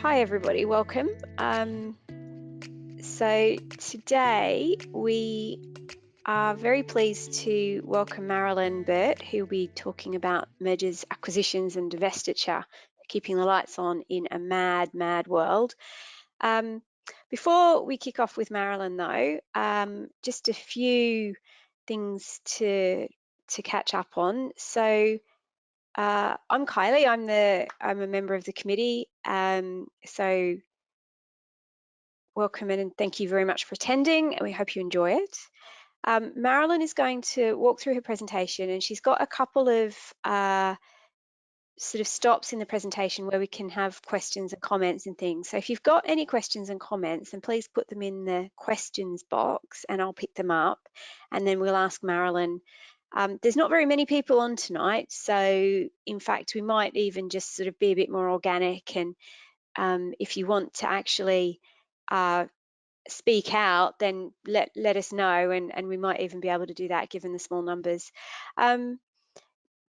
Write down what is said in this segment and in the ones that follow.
Hi everybody, welcome. So today we are very pleased to welcome Marilyn Burt, who will be talking about mergers, acquisitions and divestiture, keeping the lights on in a mad, mad world. Before we kick off with Marilyn though, just a few things to catch up on. So I'm Kylie. I'm a member of the committee. So welcome and thank you very much for attending, and we hope you enjoy it. Marilyn is going to walk through her presentation, and she's got a couple of sort of stops in the presentation where we can have questions and comments and things. So if you've got any questions and comments, then please put them in the questions box and I'll pick them up, and then we'll ask Marilyn. There's not very many people on tonight, so in fact we might even just sort of be a bit more organic, and if you want to actually speak out, then let us know, and we might even be able to do that given the small numbers.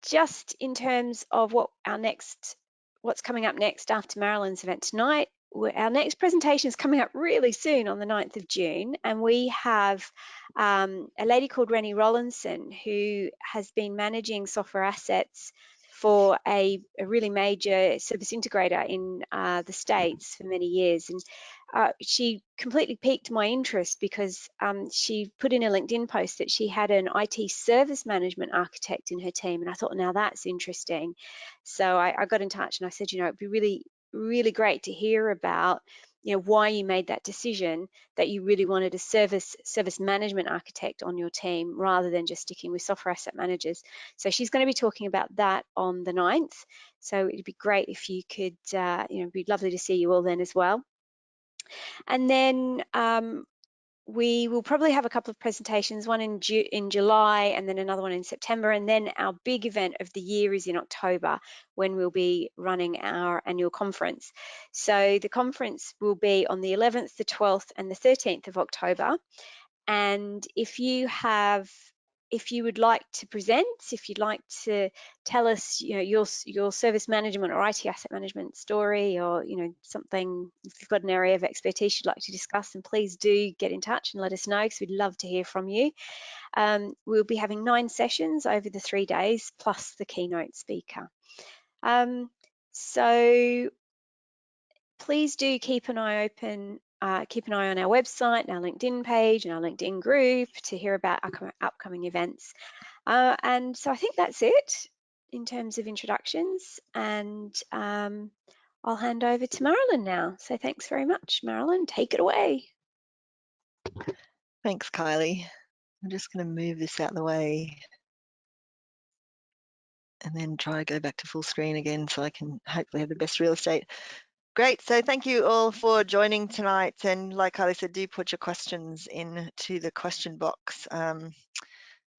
Just in terms of what's coming up next after Marilyn's event tonight, our next presentation is coming up really soon on the 9th of June, and we have a lady called Rennie Rollinson, who has been managing software assets for a really major service integrator in the States for many years. And she completely piqued my interest because she put in a LinkedIn post that she had an IT service management architect in her team, and I thought, now that's interesting. So I got in touch and I said, it'd be really, really great to hear about, why you made that decision, that you really wanted a service management architect on your team rather than just sticking with software asset managers. So she's going to be talking about that on the 9th. So it'd be great if you could, it'd be lovely to see you all then as well. And then we will probably have a couple of presentations, one in July and then another one in September. And then our big event of the year is in October, when we'll be running our annual conference. So the conference will be on the 11th, the 12th and the 13th of October. And if you would like to present, if you'd like to tell us, your service management or IT asset management story, or something, if you've got an area of expertise you'd like to discuss, then please do get in touch and let us know, because we'd love to hear from you. We'll be having 9 sessions over the 3 days, plus the keynote speaker. So please do keep an eye open. Keep an eye on our website and our LinkedIn page and our LinkedIn group to hear about upcoming events. And so I think that's it in terms of introductions, and I'll hand over to Marilyn now. So thanks very much, Marilyn. Take it away. Thanks, Kylie. I'm just going to move this out of the way and then try to go back to full screen again so I can hopefully have the best real estate. Great, so thank you all for joining tonight, and like Kylie said, do put your questions into the question box.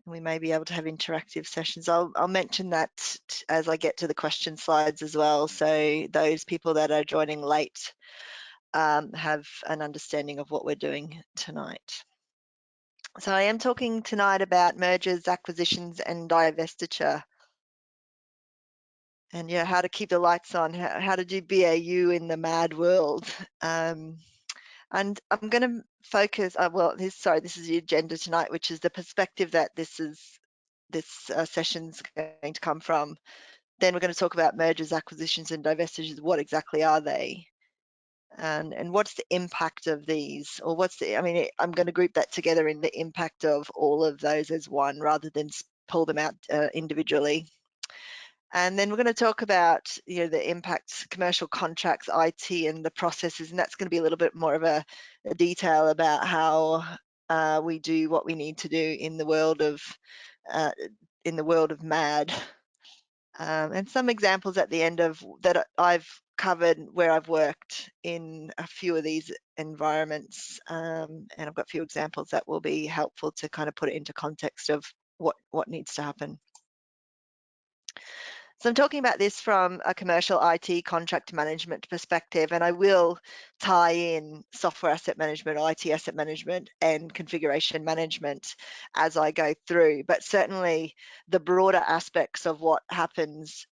We may be able to have interactive sessions. I'll mention that as I get to the question slides as well, so those people that are joining late have an understanding of what we're doing tonight. So I am talking tonight about mergers, acquisitions and divestiture. And how to keep the lights on, how to do BAU in the mad world. And I'm going to focus, this is the agenda tonight, which is the perspective that this session's going to come from. Then we're going to talk about mergers, acquisitions and divestitures. What exactly are they? And what's the impact of these? Or I'm going to group that together in the impact of all of those as one, rather than pull them out individually. And then we're going to talk about the impacts, commercial contracts, IT and the processes, and that's going to be a little bit more of a detail about how we do what we need to do in the world of mad. And some examples at the end of that I've covered where I've worked in a few of these environments, and I've got a few examples that will be helpful to kind of put it into context of what needs to happen. So I'm talking about this from a commercial IT contract management perspective, and I will tie in software asset management, IT asset management, and configuration management as I go through. But certainly the broader aspects of what happens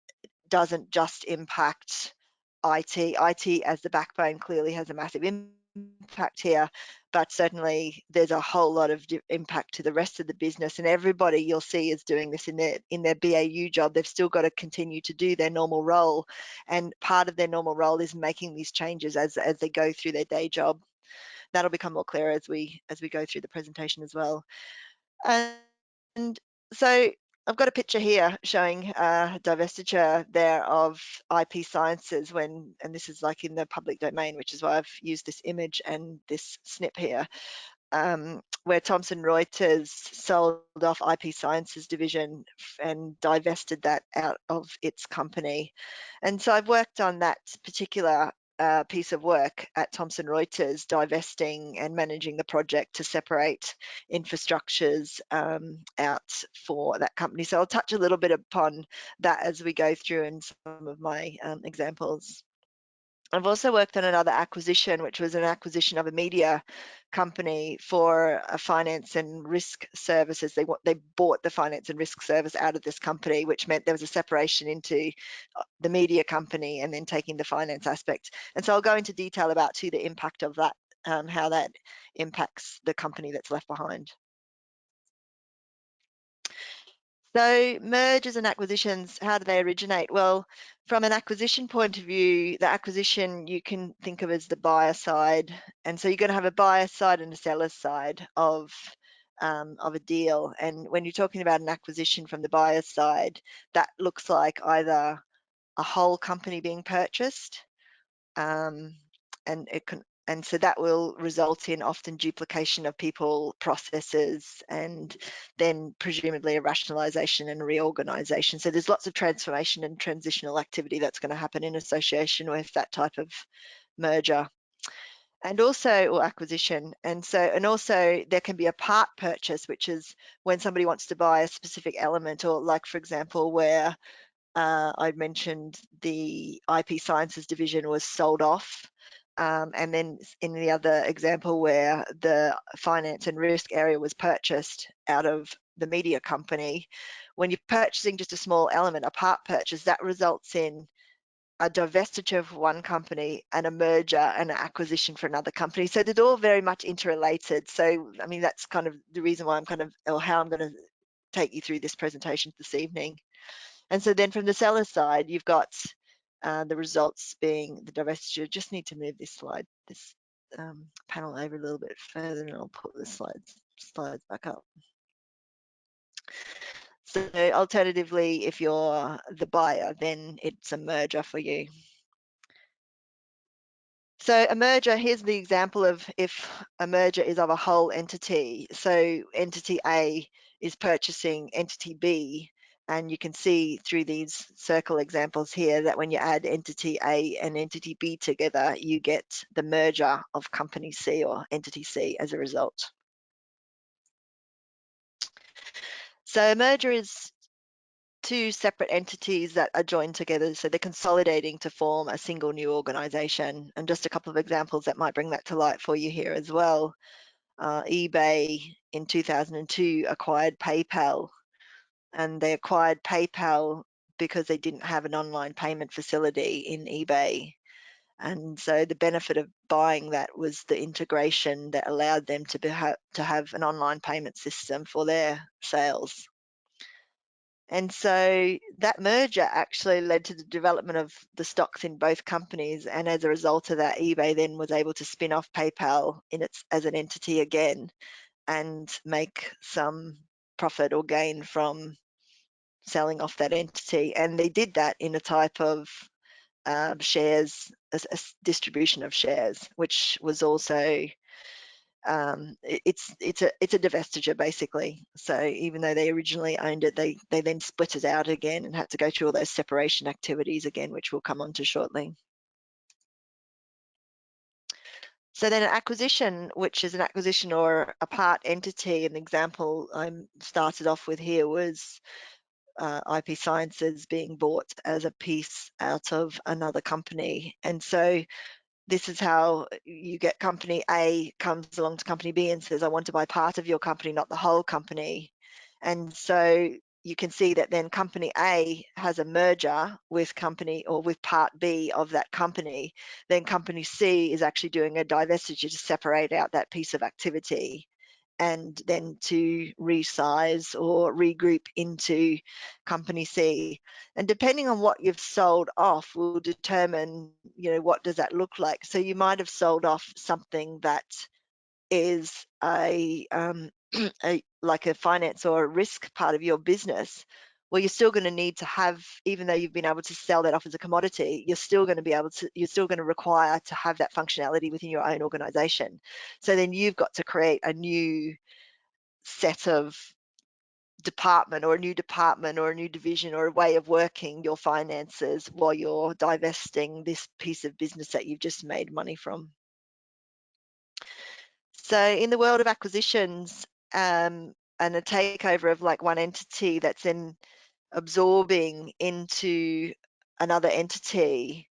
doesn't just impact IT. IT as the backbone clearly has a massive impact here, but certainly there's a whole lot of impact to the rest of the business, and everybody you'll see is doing this in their BAU job. They've still got to continue to do their normal role, and part of their normal role is making these changes as they go through their day job. That'll become more clear as we go through the presentation as well. And so I've got a picture here showing divestiture there of IP Sciences and this is like in the public domain, which is why I've used this image and this snip here, where Thomson Reuters sold off IP Sciences division and divested that out of its company. And so I've worked on that particular piece of work at Thomson Reuters, divesting and managing the project to separate infrastructures out for that company. So I'll touch a little bit upon that as we go through in some of my examples. I've also worked on another acquisition, which was an acquisition of a media company for a finance and risk services. They bought the finance and risk service out of this company, which meant there was a separation into the media company and then taking the finance aspect. And so I'll go into detail about too the impact of that, how that impacts the company that's left behind. So mergers and acquisitions, how do they originate? Well, from an acquisition point of view, the acquisition you can think of as the buyer side. And so you're going to have a buyer side and a seller side of a deal. And when you're talking about an acquisition from the buyer side, that looks like either a whole company being purchased, and so that will result in often duplication of people, processes, and then presumably a rationalization and reorganization. So there's lots of transformation and transitional activity that's going to happen in association with that type of merger. And also, or acquisition, and also there can be a part purchase, which is when somebody wants to buy a specific element, or like, for example, where I mentioned the IP Sciences division was sold off. And then in the other example where the finance and risk area was purchased out of the media company, when you're purchasing just a small element, a part purchase, that results in a divestiture of one company and a merger and an acquisition for another company. So they're all very much interrelated. So, I mean, that's kind of the reason why or how I'm going to take you through this presentation this evening. And so then from the seller side, you've got the results being the divestiture. Just need to move this panel over a little bit further, and I'll put the slides back up. So alternatively, if you're the buyer, then it's a merger for you. So a merger, here's the example of if a merger is of a whole entity. So entity A is purchasing entity B, and you can see through these circle examples here that when you add entity A and entity B together, you get the merger of company C or entity C as a result. So a merger is two separate entities that are joined together, so they're consolidating to form a single new organization. And just a couple of examples that might bring that to light for you here as well. eBay in 2002 acquired PayPal, and they acquired PayPal because they didn't have an online payment facility in eBay. And so the benefit of buying that was the integration that allowed them to have an online payment system for their sales. And so that merger actually led to the development of the stocks in both companies. And as a result of that, eBay then was able to spin off PayPal as an entity again and make some profit or gain from selling off that entity. And they did that in a type of shares, a distribution of shares, which was also it's a divestiture basically. So even though they originally owned it, they then split it out again and had to go through all those separation activities again, which we'll come on to shortly. So then an acquisition, which is an acquisition or a part entity, an example I started off with here was IP Sciences being bought as a piece out of another company. And so this is how you get company A comes along to company B and says, I want to buy part of your company, not the whole company. And so you can see that then company A has a merger with company or with part B of that company, then company C is actually doing a divestiture to separate out that piece of activity and then to resize or regroup into company C. And depending on what you've sold off will determine, what does that look like. So you might have sold off something that is like a finance or a risk part of your business. Well, you're still going to need to have, even though you've been able to sell that off as a commodity, you're still going to require to have that functionality within your own organization. So then you've got to create a new set of department or a new division or a way of working your finances while you're divesting this piece of business that you've just made money from. So in the world of acquisitions, and a takeover of like one entity that's then absorbing into another entity,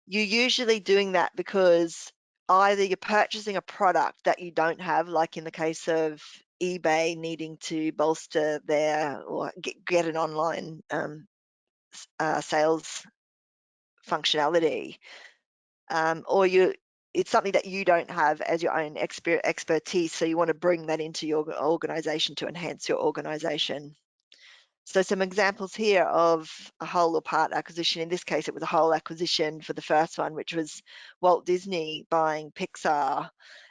you're usually doing that because either you're purchasing a product that you don't have, like in the case of eBay needing to bolster their or get an online sales functionality, or it's something that you don't have as your own expertise, so you want to bring that into your organization to enhance your organization. So some examples here of a whole or part acquisition. In this case, it was a whole acquisition for the first one, which was Walt Disney buying Pixar.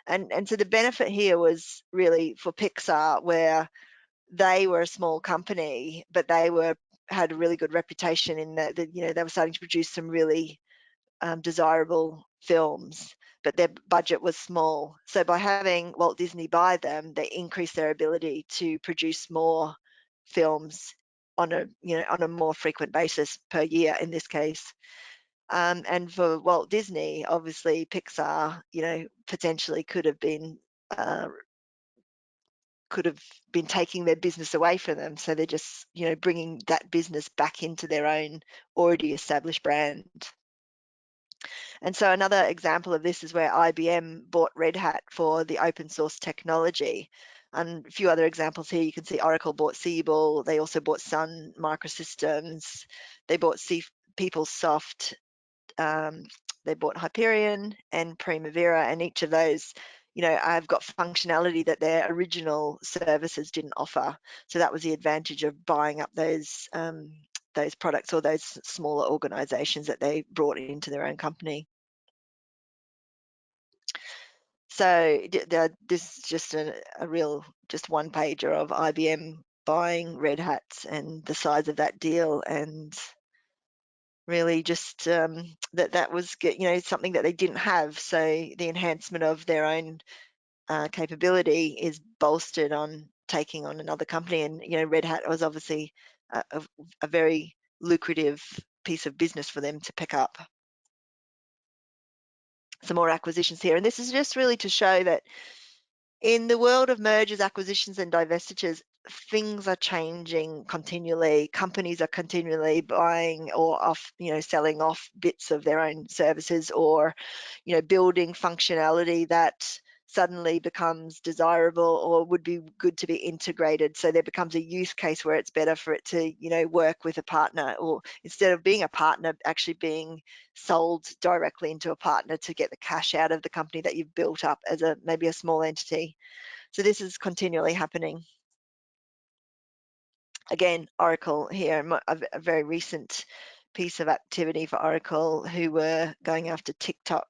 And so the benefit here was really for Pixar, where they were a small company, but they had a really good reputation in that, they were starting to produce some really desirable films, but their budget was small. So by having Walt Disney buy them, they increased their ability to produce more films on a more frequent basis per year in this case. And for Walt Disney, obviously Pixar, potentially could have been taking their business away from them. So they're just, bringing that business back into their own already established brand. And so another example of this is where IBM bought Red Hat for the open source technology. And a few other examples here, you can see Oracle bought Siebel, they also bought Sun Microsystems, they bought PeopleSoft, they bought Hyperion and Primavera, and each of those, I've got functionality that their original services didn't offer. So that was the advantage of buying up those products or those smaller organizations that they brought into their own company. So this is just a real, just one pager of IBM buying Red Hat and the size of that deal, and really just that was something that they didn't have. So the enhancement of their own capability is bolstered on taking on another company, and Red Hat was obviously a very lucrative piece of business for them to pick up. Some more acquisitions here, and this is just really to show that in the world of mergers, acquisitions, and divestitures, things are changing continually. Companies are continually buying or selling off bits of their own services, or building functionality that suddenly becomes desirable or would be good to be integrated. So there becomes a use case where it's better for it to work with a partner, or instead of being a partner, actually being sold directly into a partner to get the cash out of the company that you've built up as maybe a small entity. So this is continually happening. Again, Oracle here, a very recent piece of activity for Oracle, who were going after TikTok.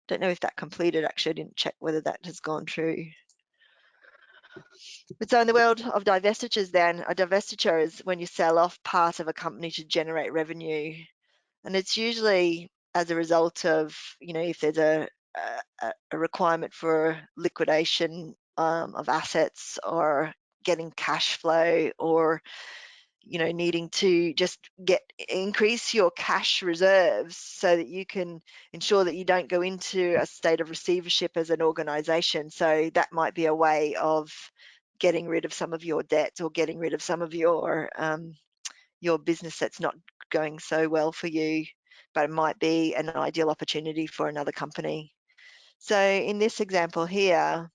Don't know if that completed, actually. I didn't check whether that has gone through. But so in the world of divestitures then, a divestiture is when you sell off part of a company to generate revenue. And it's usually as a result of, if there's a requirement for liquidation of assets, or getting cash flow, or needing to just increase your cash reserves so that you can ensure that you don't go into a state of receivership as an organization. So that might be a way of getting rid of some of your debts, or getting rid of some of your business that's not going so well for you, but it might be an ideal opportunity for another company. So in this example here,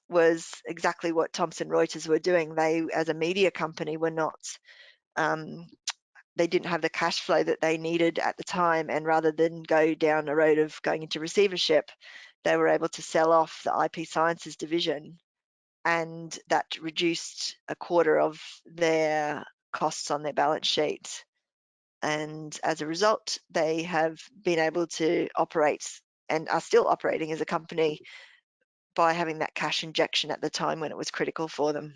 was exactly what Thomson Reuters were doing. They, as a media company, were not, they didn't have the cash flow that they needed at the time, and rather than go down a road of going into receivership, they were able to sell off the IP Sciences division, and that reduced a quarter of their costs on their balance sheet. And as a result, they have been able to operate and are still operating as a company by having that cash injection at the time when it was critical for them.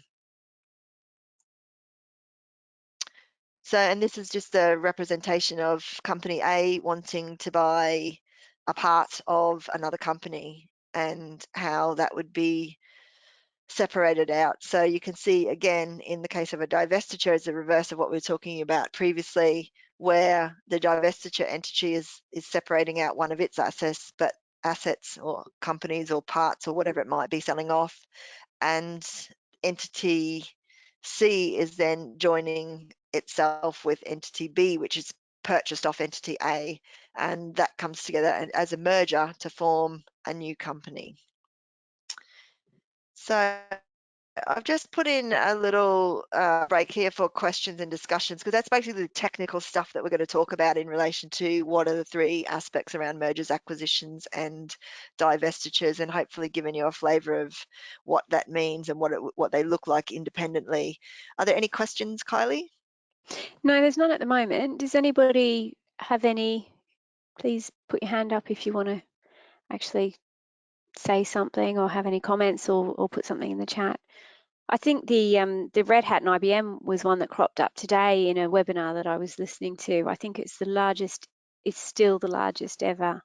So, and this is just a representation of company A wanting to buy a part of another company and how that would be separated out. So you can see again, in the case of a divestiture, is the reverse of what we were talking about previously, where the divestiture entity is separating out one of its assets or companies or parts or whatever it might be selling off, and entity C is then joining itself with entity B, which is purchased off entity A, and that comes together as a merger to form a new company. So I've just put in a little break here for questions and discussions, because that's basically the technical stuff that we're going to talk about in relation to what are the three aspects around mergers, acquisitions, and divestitures, and hopefully given you a flavour of what that means and what they look like independently. Are there any questions, Kylie? No, there's none at the moment. Does anybody have any? Please put your hand up if you want to actually say something or have any comments, or put something in the chat. I think the Red Hat and IBM was one that cropped up today in a webinar that I was listening to. I think it's still the largest ever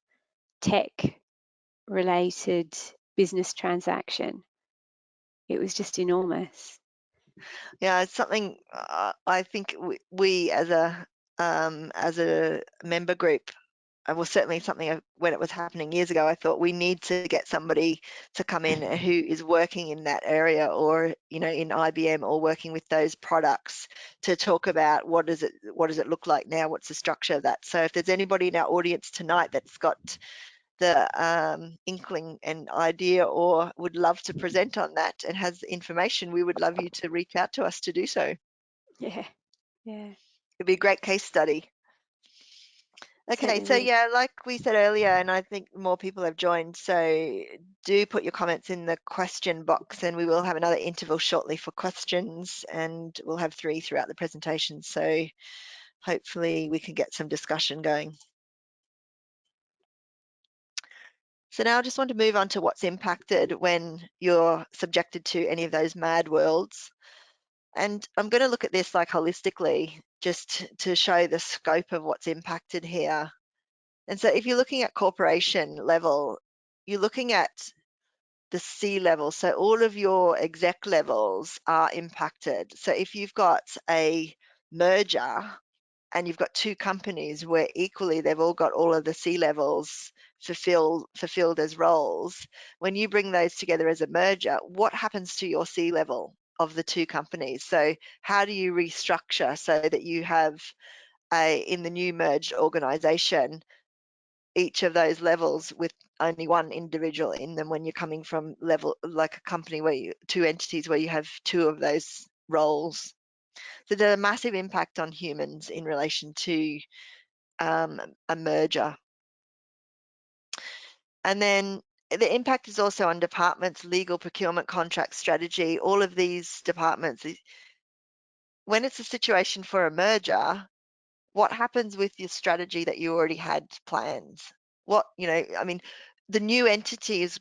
tech-related business transaction. It was just enormous. Yeah, it's something I think we as a member group, well, certainly something when it was happening years ago, I thought we need to get somebody to come in who is working in that area, or in IBM, or working with those products, to talk about what does it look like now, what's the structure of that. So if there's anybody in our audience tonight that's got the inkling and idea, or would love to present on that and has information, we would love you to reach out to us to do so. Yeah, yeah. It'd be a great case study. Okay, Certainly so would. yeah, like we said earlier, and I think more people have joined, so do put your comments in the question box, and we will have another interval shortly for questions, and we'll have 3 throughout the presentation, so hopefully we can get some discussion going. So now I just want to move on to what's impacted when you're subjected to any of those mad worlds. And I'm going to look at this like holistically, just to show the scope of what's impacted here. And so if you're looking at corporation level, you're looking at the C level. So all of your exec levels are impacted. So if you've got a merger and you've got 2 companies where equally they've all got all of the C levels fulfilled as roles, when you bring those together as a merger, what happens to your C level of the 2 companies? So how do you restructure so that you have in the new merged organization, each of those levels with only one individual in them, when you're coming from level like a company where 2 entities where you have 2 of those roles? So there's a massive impact on humans in relation to a merger. And then the impact is also on departments, legal, procurement, contract, strategy, all of these departments. When it's a situation for a merger, what happens with your strategy that you already had planned? I mean, the new entity is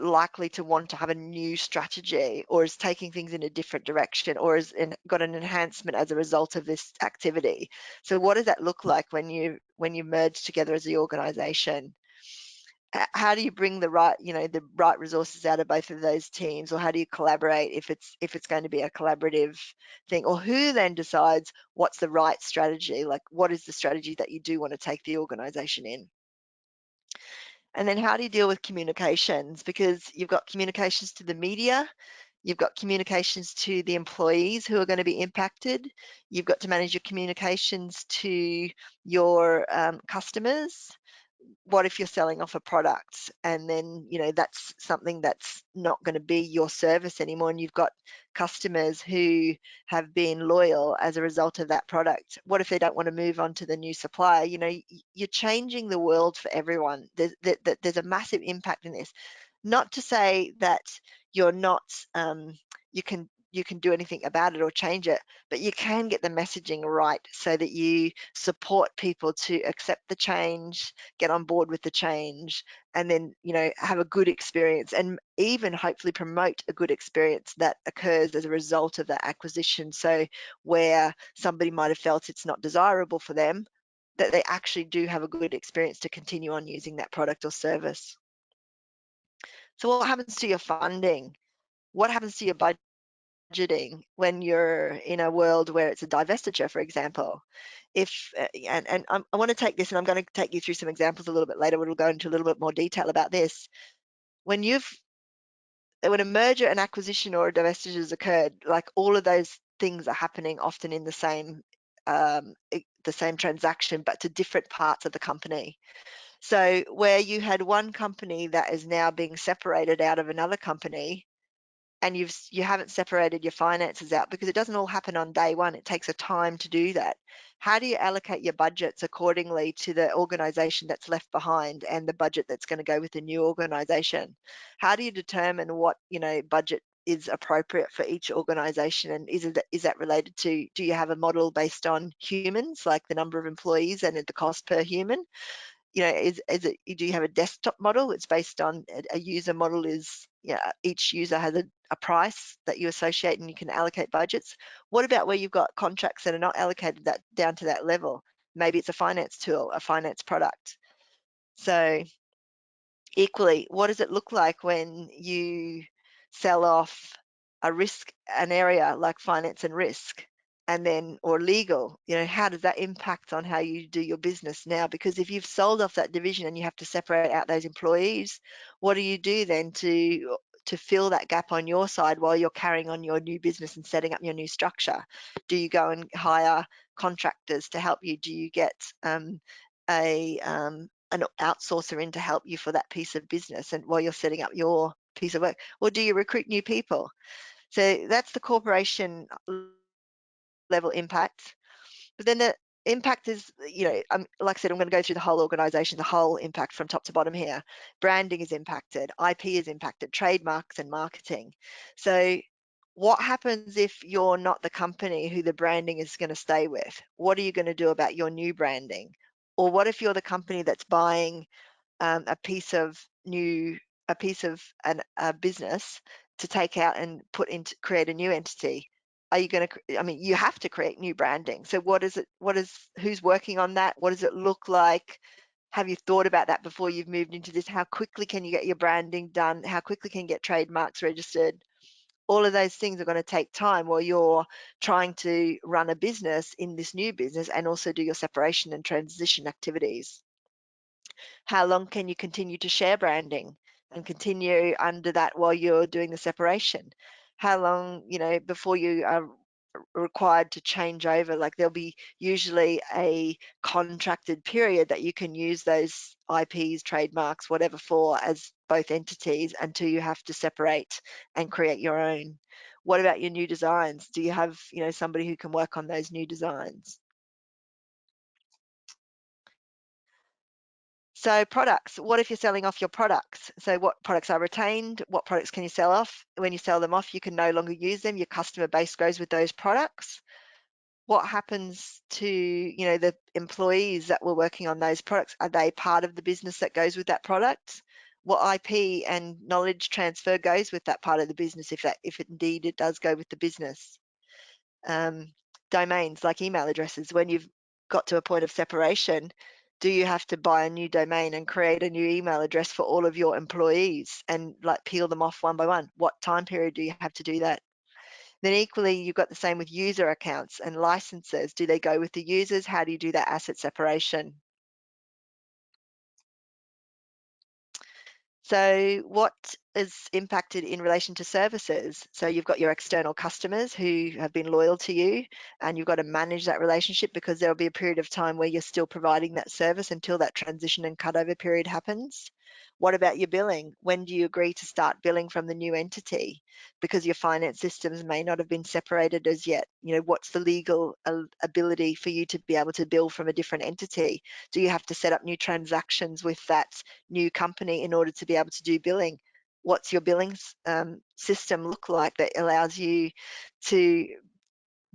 likely to want to have a new strategy, or is taking things in a different direction, or has got an enhancement as a result of this activity. So what does that look like when you merge together as the organization? How do you bring the right resources out of both of those teams, or how do you collaborate if it's going to be a collaborative thing? Or who then decides what's the right strategy? Like, what is the strategy that you do want to take the organization in? And then how do you deal with communications? Because you've got communications to the media, you've got communications to the employees who are going to be impacted, you've got to manage your communications to your customers, what if you're selling off a product and then, you know, that's something that's not going to be your service anymore, and you've got customers who have been loyal as a result of that product? What if they don't want to move on to the new supplier? You know, you're changing the world for everyone. There's a massive impact in this. Not to say that you're not, you can do anything about it or change it, but you can get the messaging right so that you support people to accept the change, get on board with the change, and then, you know, have a good experience, and even hopefully promote a good experience that occurs as a result of that acquisition. So where somebody might have felt it's not desirable for them, that they actually do have a good experience to continue on using that product or service. So what happens to your funding? What happens to your budgeting when you're in a world where it's a divestiture, for example? If and I want to take this, and I'm going to take you through some examples a little bit later. We'll go into a little bit more detail about this. When a merger, an acquisition, or a divestiture has occurred, like all of those things are happening often in the same transaction, but to different parts of the company. So where you had one company that is now being separated out of another company, and you haven't separated your finances out, because it doesn't all happen on day one. It takes a time to do that. How do you allocate your budgets accordingly to the organization that's left behind and the budget that's going to go with the new organization? How do you determine what, you know, budget is appropriate for each organization? And is that related to, do you have a model based on humans, like the number of employees and the cost per human? You know, is it, do you have a desktop model? It's based on a user model. Is, yeah, each user has a price that you associate and you can allocate budgets. What about where you've got contracts that are not allocated that down to that level? Maybe it's a finance tool, a finance product. So equally, what does it look like when you sell off an area like finance and risk, and then, or legal? You know, how does that impact on how you do your business now? Because if you've sold off that division and you have to separate out those employees, what do you do then to fill that gap on your side while you're carrying on your new business and setting up your new structure? Do you go and hire contractors to help you? Do you get an outsourcer in to help you for that piece of business and while you're setting up your piece of work? Or do you recruit new people? So that's the corporation level impact. But then the impact is, you know, like I said, I'm going to go through the whole organization, the whole impact from top to bottom here. Branding is impacted, IP is impacted, trademarks and marketing. So what happens if you're not the company who the branding is going to stay with? What are you going to do about your new branding? Or what if you're the company that's buying a piece of a business to take out and create a new entity? Are you going to, I mean, you have to create new branding. So who's working on that? What does it look like? Have you thought about that before you've moved into this? How quickly can you get your branding done? How quickly can you get trademarks registered? All of those things are going to take time while you're trying to run a business in this new business and also do your separation and transition activities. How long can you continue to share branding and continue under that while you're doing the separation? How long, you know, before you are required to change over? Like, there'll be usually a contracted period that you can use those IPs, trademarks, whatever, for as both entities until you have to separate and create your own. What about your new designs? Do you have, you know, somebody who can work on those new designs? So products, what if you're selling off your products? So what products are retained? What products can you sell off? When you sell them off, you can no longer use them. Your customer base grows with those products. What happens to, you know, the employees that were working on those products? Are they part of the business that goes with that product? What IP and knowledge transfer goes with that part of the business, if indeed it does go with the business? Domains like email addresses, when you've got to a point of separation, do you have to buy a new domain and create a new email address for all of your employees and like peel them off one by one? What time period do you have to do that? Then equally, you've got the same with user accounts and licenses. Do they go with the users? How do you do that asset separation? So what is impacted in relation to services. So you've got your external customers who have been loyal to you, and you've got to manage that relationship because there'll be a period of time where you're still providing that service until that transition and cutover period happens. What about your billing? When do you agree to start billing from the new entity? Because your finance systems may not have been separated as yet. You know, what's the legal ability for you to be able to bill from a different entity? Do you have to set up new transactions with that new company in order to be able to do billing? What's your billing system look like that allows you to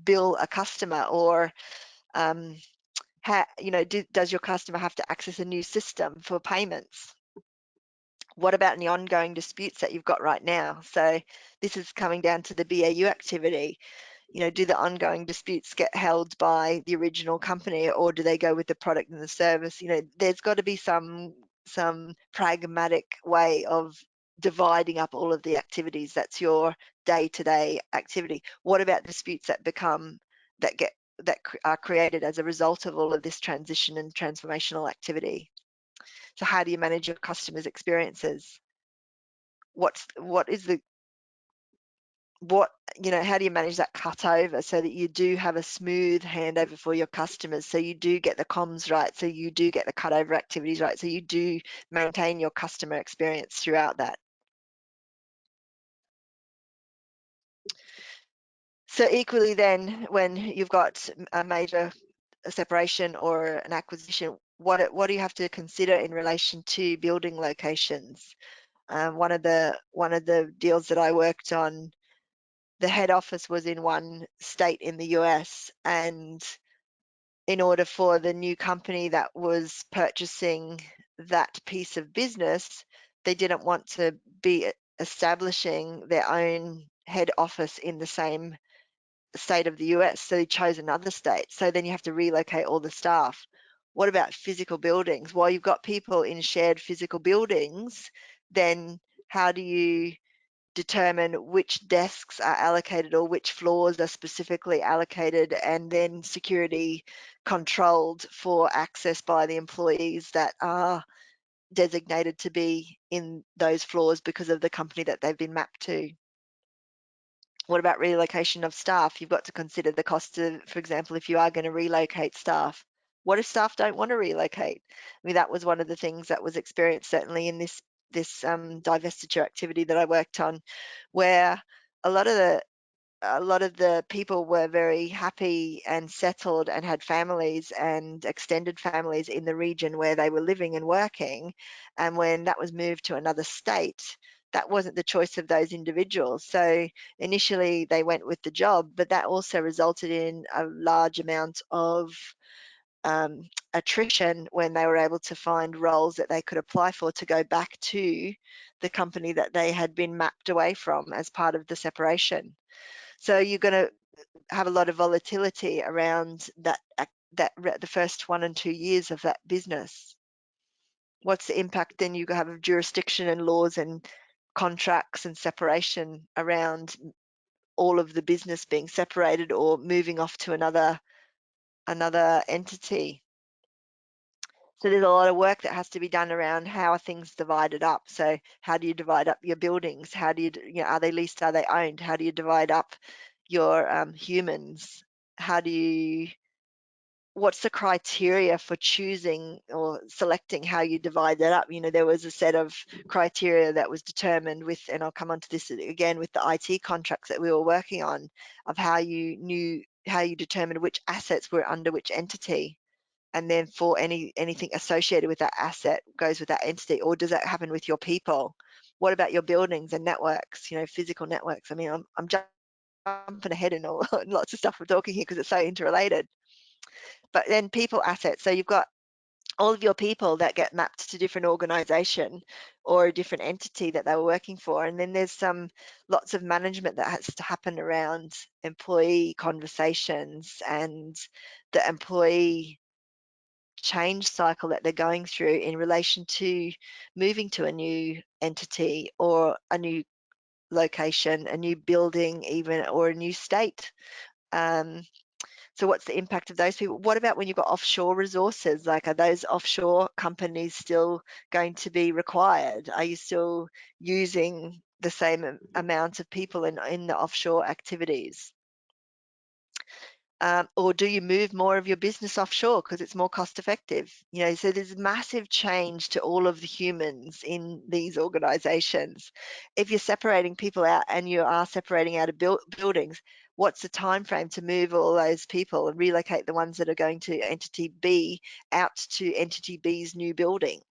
bill a customer? Or does your customer have to access a new system for payments? What about any ongoing disputes that you've got right now? So this is coming down to the BAU activity. You know, do the ongoing disputes get held by the original company, or do they go with the product and the service? You know, there's got to be some pragmatic way of dividing up all of the activities. That's your day-to-day activity. What about disputes that are created as a result of all of this transition and transformational activity? So how do you manage your customers' experiences? How do you manage that cutover so that you do have a smooth handover for your customers, so you do get the comms right, so you do get the cutover activities right, so you do maintain your customer experience throughout that. So equally then, when you've got a major separation or an acquisition, what do you have to consider in relation to building locations? One of the deals that I worked on, the head office was in one state in the US, and in order for the new company that was purchasing that piece of business, they didn't want to be establishing their own head office in the same state of the US, so they chose another state. So then you have to relocate all the staff. What about physical buildings? While you've got people in shared physical buildings, then how do you determine which desks are allocated or which floors are specifically allocated, and then security controlled for access by the employees that are designated to be in those floors because of the company that they've been mapped to? What about relocation of staff? You've got to consider the cost of, for example, if you are going to relocate staff. What if staff don't want to relocate? I mean, that was one of the things that was experienced certainly in this divestiture activity that I worked on, where a lot of the people were very happy and settled and had families and extended families in the region where they were living and working. And when that was moved to another state, that wasn't the choice of those individuals. So initially they went with the job, but that also resulted in a large amount of attrition when they were able to find roles that they could apply for to go back to the company that they had been mapped away from as part of the separation. So you're going to have a lot of volatility around the first 1 and 2 years of that business. What's the impact then you have of jurisdiction and laws and contracts and separation around all of the business being separated or moving off to another entity? So there's a lot of work that has to be done around how are things divided up. So how do you divide up your buildings? How do are they leased? Are they owned? How do you divide up your humans? What's the criteria for choosing or selecting how you divide that up? There was a set of criteria that was determined with, and I'll come on to this again, with the IT contracts that we were working on, of how you determined which assets were under which entity. And then for anything associated with that asset goes with that entity, or does that happen with your people? What about your buildings and networks, physical networks? I mean, I'm jumping ahead in lots of stuff we're talking here because it's so interrelated. But then people assets, so you've got all of your people that get mapped to different organization or a different entity that they were working for. And then there's lots of management that has to happen around employee conversations and the employee change cycle that they're going through in relation to moving to a new entity or a new location, a new building even, or a new state. So what's the impact of those people? What about when you've got offshore resources? Like, are those offshore companies still going to be required? Are you still using the same amount of people in the offshore activities? Or do you move more of your business offshore because it's more cost effective? So there's massive change to all of the humans in these organizations. If you're separating people out and you are separating out of buildings, what's the time frame to move all those people and relocate the ones that are going to entity B out to entity B's new building?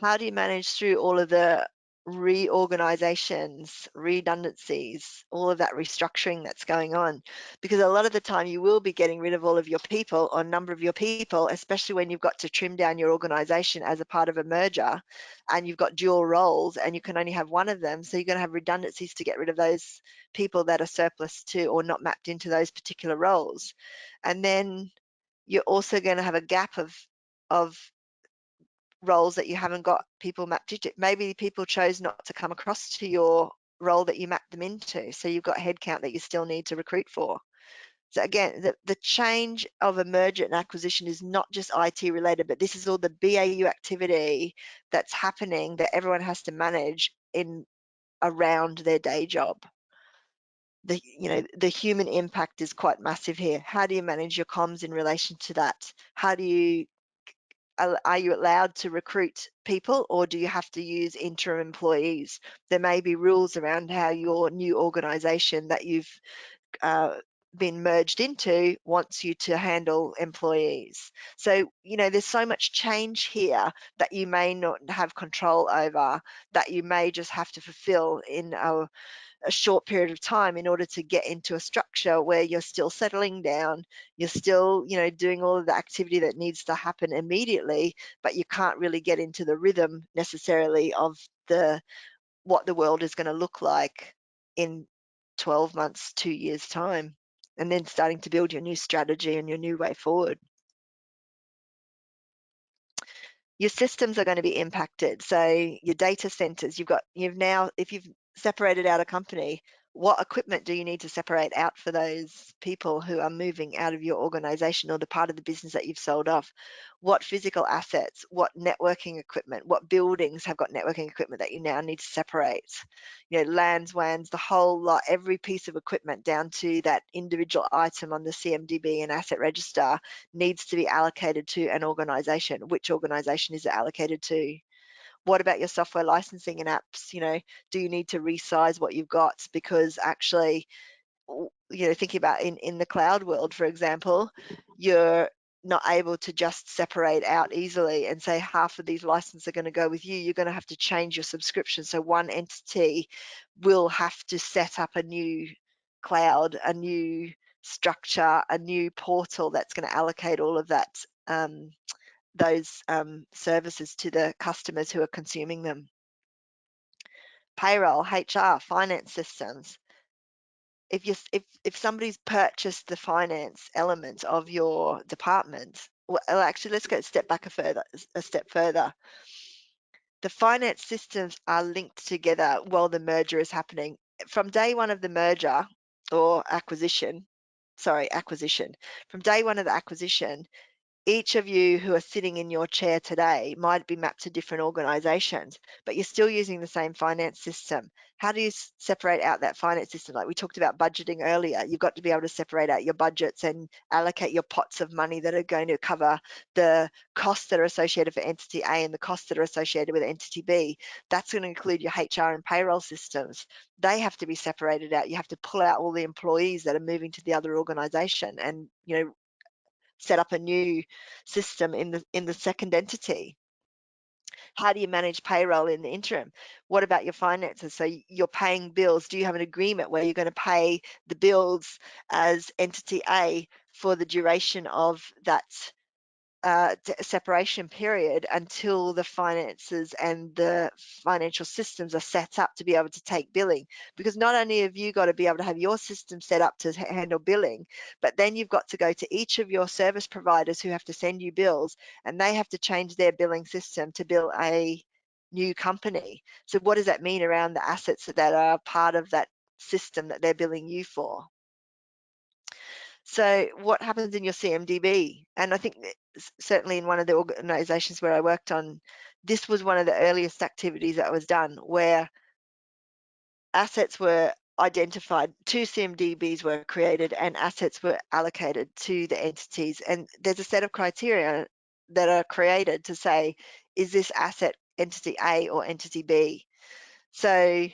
How do you manage through all of the reorganizations, redundancies, all of that restructuring that's going on? Because a lot of the time you will be getting rid of all of your people or a number of your people, especially when you've got to trim down your organization as a part of a merger and you've got dual roles and you can only have one of them. So you're going to have redundancies to get rid of those people that are surplus to or not mapped into those particular roles. And then you're also going to have a gap of roles that you haven't got people mapped into. Maybe people chose not to come across to your role that you mapped them into. So you've got headcount that you still need to recruit for. So again, the change of a merger and acquisition is not just IT related, but this is all the BAU activity that's happening that everyone has to manage in around their day job. The human impact is quite massive here. How do you manage your comms in relation to that? How do you are you allowed to recruit people or do you have to use interim employees? There may be rules around how your new organization that you've been merged into wants you to handle employees. So, there's so much change here that you may not have control over, that you may just have to fulfill in a short period of time in order to get into a structure where you're still settling down, you're still, doing all of the activity that needs to happen immediately, but you can't really get into the rhythm necessarily of what the world is going to look like in 12 months, 2 years time, and then starting to build your new strategy and your new way forward. Your systems are going to be impacted. So your data centers, if you've separated out a company, what equipment do you need to separate out for those people who are moving out of your organization or the part of the business that you've sold off? What physical assets, what networking equipment, what buildings have got networking equipment that you now need to separate? LANs, WANs, the whole lot, every piece of equipment down to that individual item on the CMDB and asset register needs to be allocated to an organization. Which organization is it allocated to? What about your software licensing and apps? Do you need to resize what you've got? Because actually, thinking about in the cloud world, for example, you're not able to just separate out easily and say half of these licenses are going to go with you. You're going to have to change your subscription. So one entity will have to set up a new cloud, a new structure, a new portal that's going to allocate all of that those services to the customers who are consuming them. Payroll, HR, finance systems. If somebody's purchased the finance element of your department, well, actually, let's go a step further. The finance systems are linked together while the merger is happening. From day one of the merger or acquisition. From day one of the acquisition, each of you who are sitting in your chair today might be mapped to different organizations, but you're still using the same finance system. How do you separate out that finance system? Like we talked about budgeting earlier, you've got to be able to separate out your budgets and allocate your pots of money that are going to cover the costs that are associated for entity A and the costs that are associated with entity B. That's going to include your HR and payroll systems. They have to be separated out. You have to pull out all the employees that are moving to the other organization and, set up a new system in the second entity. How do you manage payroll in the interim? What about your finances? So you're paying bills. Do you have an agreement where you're going to pay the bills as entity A for the duration of that separation period until the finances and the financial systems are set up to be able to take billing? Because not only have you got to be able to have your system set up to handle billing, but then you've got to go to each of your service providers who have to send you bills, and they have to change their billing system to bill a new company. So what does that mean around the assets that are part of that system that they're billing you for? So what happens in your CMDB? And I think certainly in one of the organizations where I worked on, this was one of the earliest activities that was done, where assets were identified, 2 CMDBs were created and assets were allocated to the entities. And there's a set of criteria that are created to say, is this asset entity A or entity B? So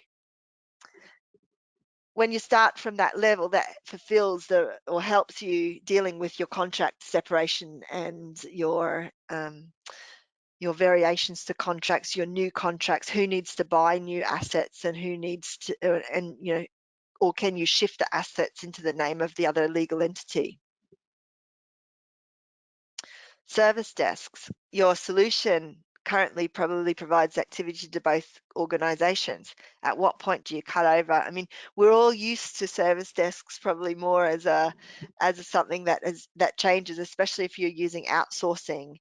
when you start from that level, that fulfills or helps you dealing with your contract separation and your variations to contracts, your new contracts, who needs to buy new assets and who needs to, and you know, or can you shift the assets into the name of the other legal entity? Service desks. Your solution currently probably provides activity to both organizations. At what point do you cut over? I mean, we're all used to service desks probably more as a something that changes, especially if you're using outsourcing.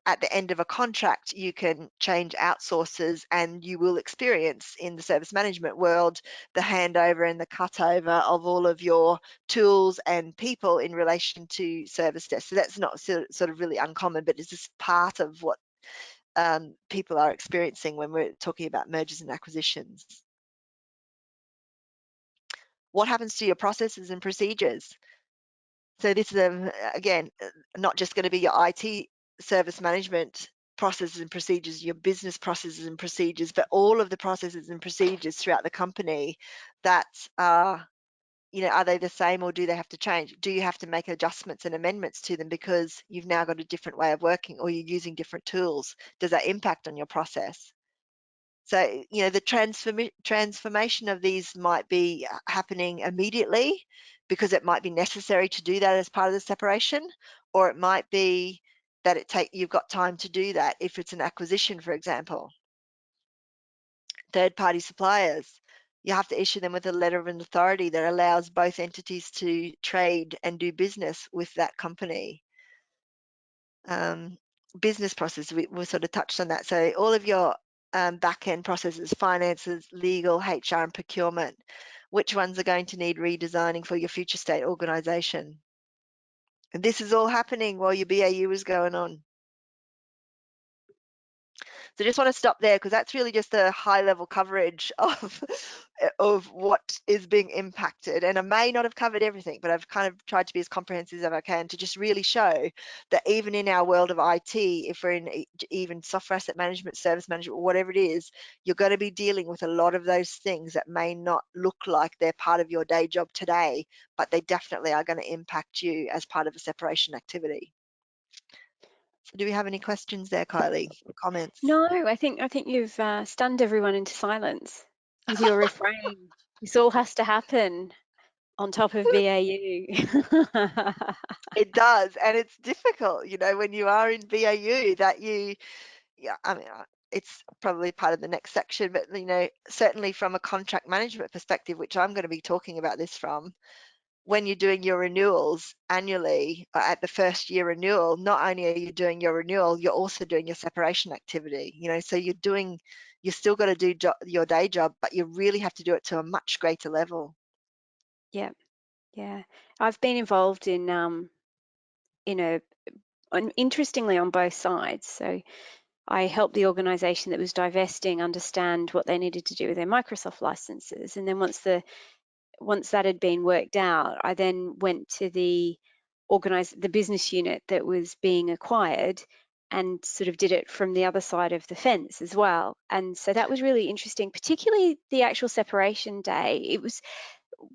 At the end of a contract, you can change outsources, and you will experience in the service management world the handover and the cutover of all of your tools and people in relation to service desk. So that's not sort of really uncommon, but it's just part of what people are experiencing when we're talking about mergers and acquisitions. What happens to your processes and procedures? So this is, again, not just going to be your IT service management processes and procedures, your business processes and procedures, but all of the processes and procedures throughout the company that are, you know, are they the same or do they have to change? Do you have to make adjustments and amendments to them because you've now got a different way of working or you're using different tools? Does that impact on your process? So, you know, the transformation of these might be happening immediately because it might be necessary to do that as part of the separation, or it might be that you've got time to do that if it's an acquisition, for example. Third-party suppliers, you have to issue them with a letter of authority that allows both entities to trade and do business with that company. Business process, we sort of touched on that. So all of your back-end processes, finances, legal, HR, and procurement, which ones are going to need redesigning for your future state organization? And this is all happening while your BAU is going on. So just want to stop there because that's really just a high level coverage of what is being impacted. And I may not have covered everything, but I've kind of tried to be as comprehensive as I can to just really show that even in our world of IT, if we're in even software asset management, service management, whatever it is, you're going to be dealing with a lot of those things that may not look like they're part of your day job today, but they definitely are going to impact you as part of a separation activity. So do we have any questions there, Kylie? Comments? No, I think you've stunned everyone into silence with your refrain. This all has to happen on top of BAU. It does, and it's difficult, you know, when you are in BAU that yeah, I mean, it's probably part of the next section, but, you know, certainly from a contract management perspective, which I'm going to be talking about this from, when you're doing your renewals annually at the first year renewal, not only are you doing your renewal, you're also doing your separation activity, you know, so you still got to do your day job, but you really have to do it to a much greater level. Yeah, yeah. I've been involved in interestingly on both sides. So I helped the organization that was divesting understand what they needed to do with their Microsoft licenses. And then once that had been worked out, I then went to the business unit that was being acquired and sort of did it from the other side of the fence as well. And so that was really interesting, particularly the actual separation day.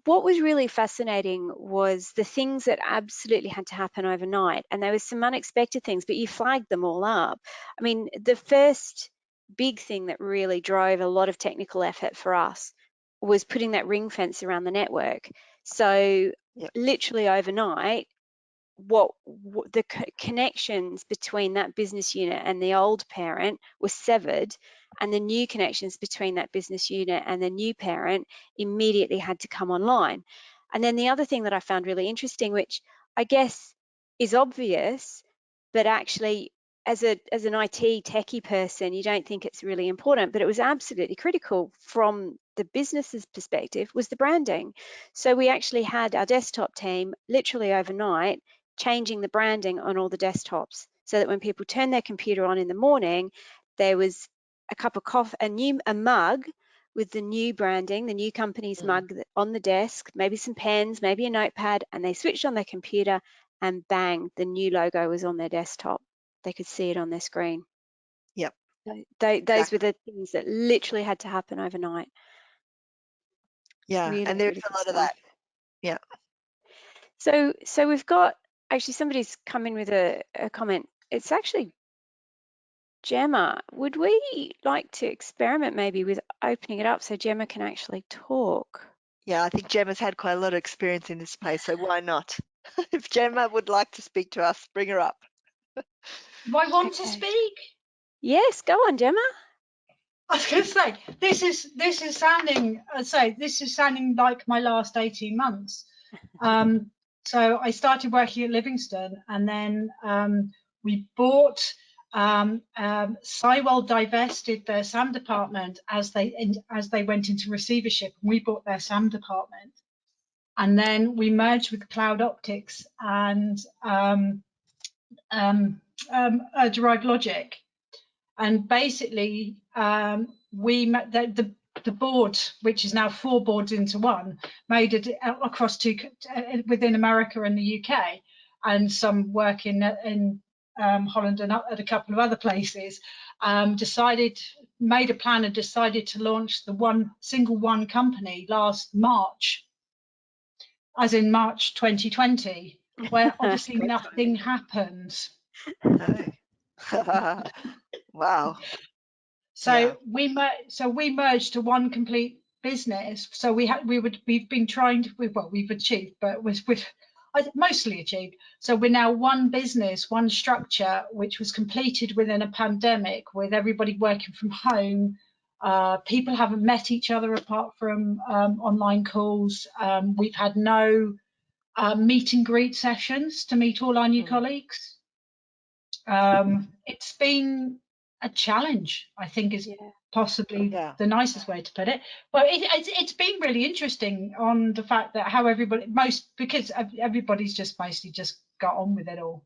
What was really fascinating was the things that absolutely had to happen overnight. And there was some unexpected things, but you flagged them all up. I mean, the first big thing that really drove a lot of technical effort for us was putting that ring fence around the network. So Yeah. literally overnight, what the connections between that business unit and the old parent were severed, and the new connections between that business unit and the new parent immediately had to come online. And then the other thing that I found really interesting, which I guess is obvious, but actually as an IT techie person, you don't think it's really important, but it was absolutely critical from the business's perspective was the branding. So we actually had our desktop team literally overnight changing the branding on all the desktops so that when people turned their computer on in the morning, there was a cup of coffee, a mug with the new branding, the new company's mug on the desk, maybe some pens, maybe a notepad, and they switched on their computer and bang, the new logo was on their desktop. They could see it on their screen. Yep. Those were the things that literally had to happen overnight. Yeah, Really, and there's really a good lot of stuff. that. Yeah. So we've got, actually somebody's come in with a comment. It's actually Gemma. Would we like to experiment maybe with opening it up so Gemma can actually talk? Yeah, I think Gemma's had quite a lot of experience in this space, so why not? If Gemma would like to speak to us, bring her up. Do I want to Okay. speak? Yes, go on, Gemma. I was going to say this is sounding. This is sounding like my last 18 months. So I started working at Livingston, and then we bought. Sywell divested their SAM department as they went into receivership. We bought their SAM department, and then we merged with Cloud Optics and Derived Logic. And basically, the board, which is now 4 boards into one, made it across within America and the UK, and some work in Holland and at a couple of other places. Made a plan and decided to launch the single one company last March, as in March 2020, where obviously nothing happened. Oh. Wow. So Yeah. we merged to one complete business. So we've been trying to, we've achieved, but we've mostly achieved. So we're now one business, one structure, which was completed within a pandemic with everybody working from home. People haven't met each other apart from online calls. We've had no meet and greet sessions to meet all our new colleagues. It's been a challenge, I think, is possibly the nicest way to put it. But it's been really interesting on the fact that how because everybody's just mostly just got on with it all.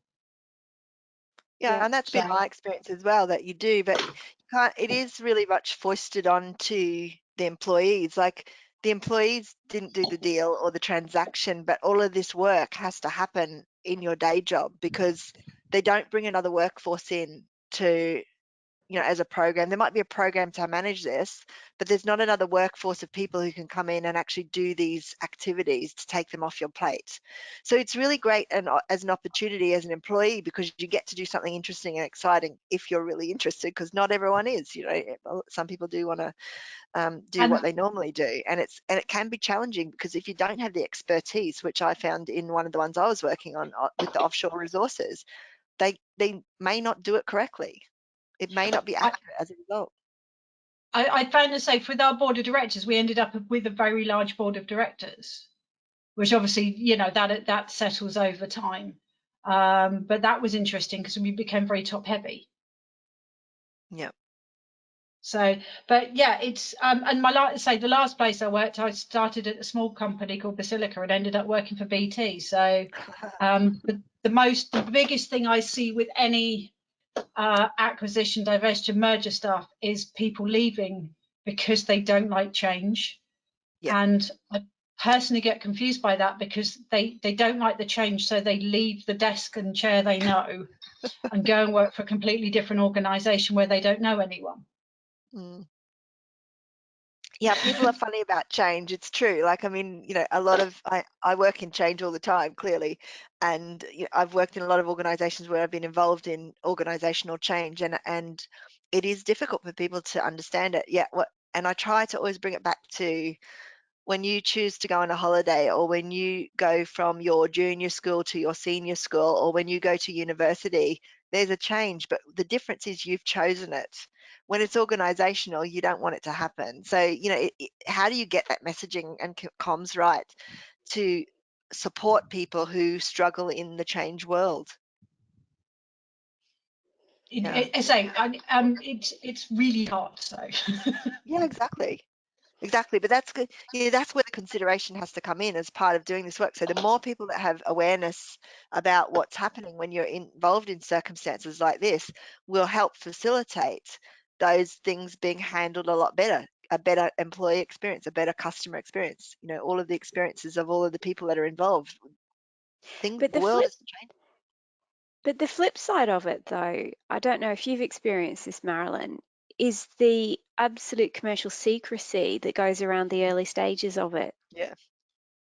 Yeah, and that's been my experience as well, that you do, but you can't, it is really much foisted onto the employees. Like, the employees didn't do the deal or the transaction, but all of this work has to happen in your day job because they don't bring another workforce in to, as a program. There might be a program to manage this, but there's not another workforce of people who can come in and actually do these activities to take them off your plate. So it's really great and as an opportunity as an employee, because you get to do something interesting and exciting if you're really interested, because not everyone is. Some people do want to do what they normally do, and it can be challenging because if you don't have the expertise, which I found in one of the ones I was working on with the offshore resources, they may not do it correctly. It may not be accurate as a result. I found to say, with our board of directors, we ended up with a very large board of directors, which obviously, that settles over time. But that was interesting because we became very top heavy. Yeah. So, but yeah, it's and the last place I worked, I started at a small company called Basilica and ended up working for BT. So, the biggest thing I see with any acquisition, divestiture, merger stuff is people leaving because they don't like change. And I personally get confused by that because they don't like the change, so they leave the desk and chair they know and go and work for a completely different organization where they don't know anyone. Yeah, people are funny about change. It's true. Like, I mean, a lot of I work in change all the time, clearly, and I've worked in a lot of organizations where I've been involved in organizational change, and it is difficult for people to understand it. And I try to always bring it back to when you choose to go on a holiday, or when you go from your junior school to your senior school, or when you go to university, there's a change, but the difference is you've chosen it. When it's organizational, you don't want it to happen. So, how do you get that messaging and comms right to support people who struggle in the change world? It's really hard. So yeah, exactly. Exactly, but that's good. Yeah, that's where the consideration has to come in as part of doing this work. So the more people that have awareness about what's happening when you're involved in circumstances like this will help facilitate those things being handled a lot better, a better employee experience, a better customer experience, you know, all of the experiences of all of the people that are involved. But The world is changing. the flip side of it, though, I don't know if you've experienced this, Marilyn, is the absolute commercial secrecy that goes around the early stages of it. Yeah.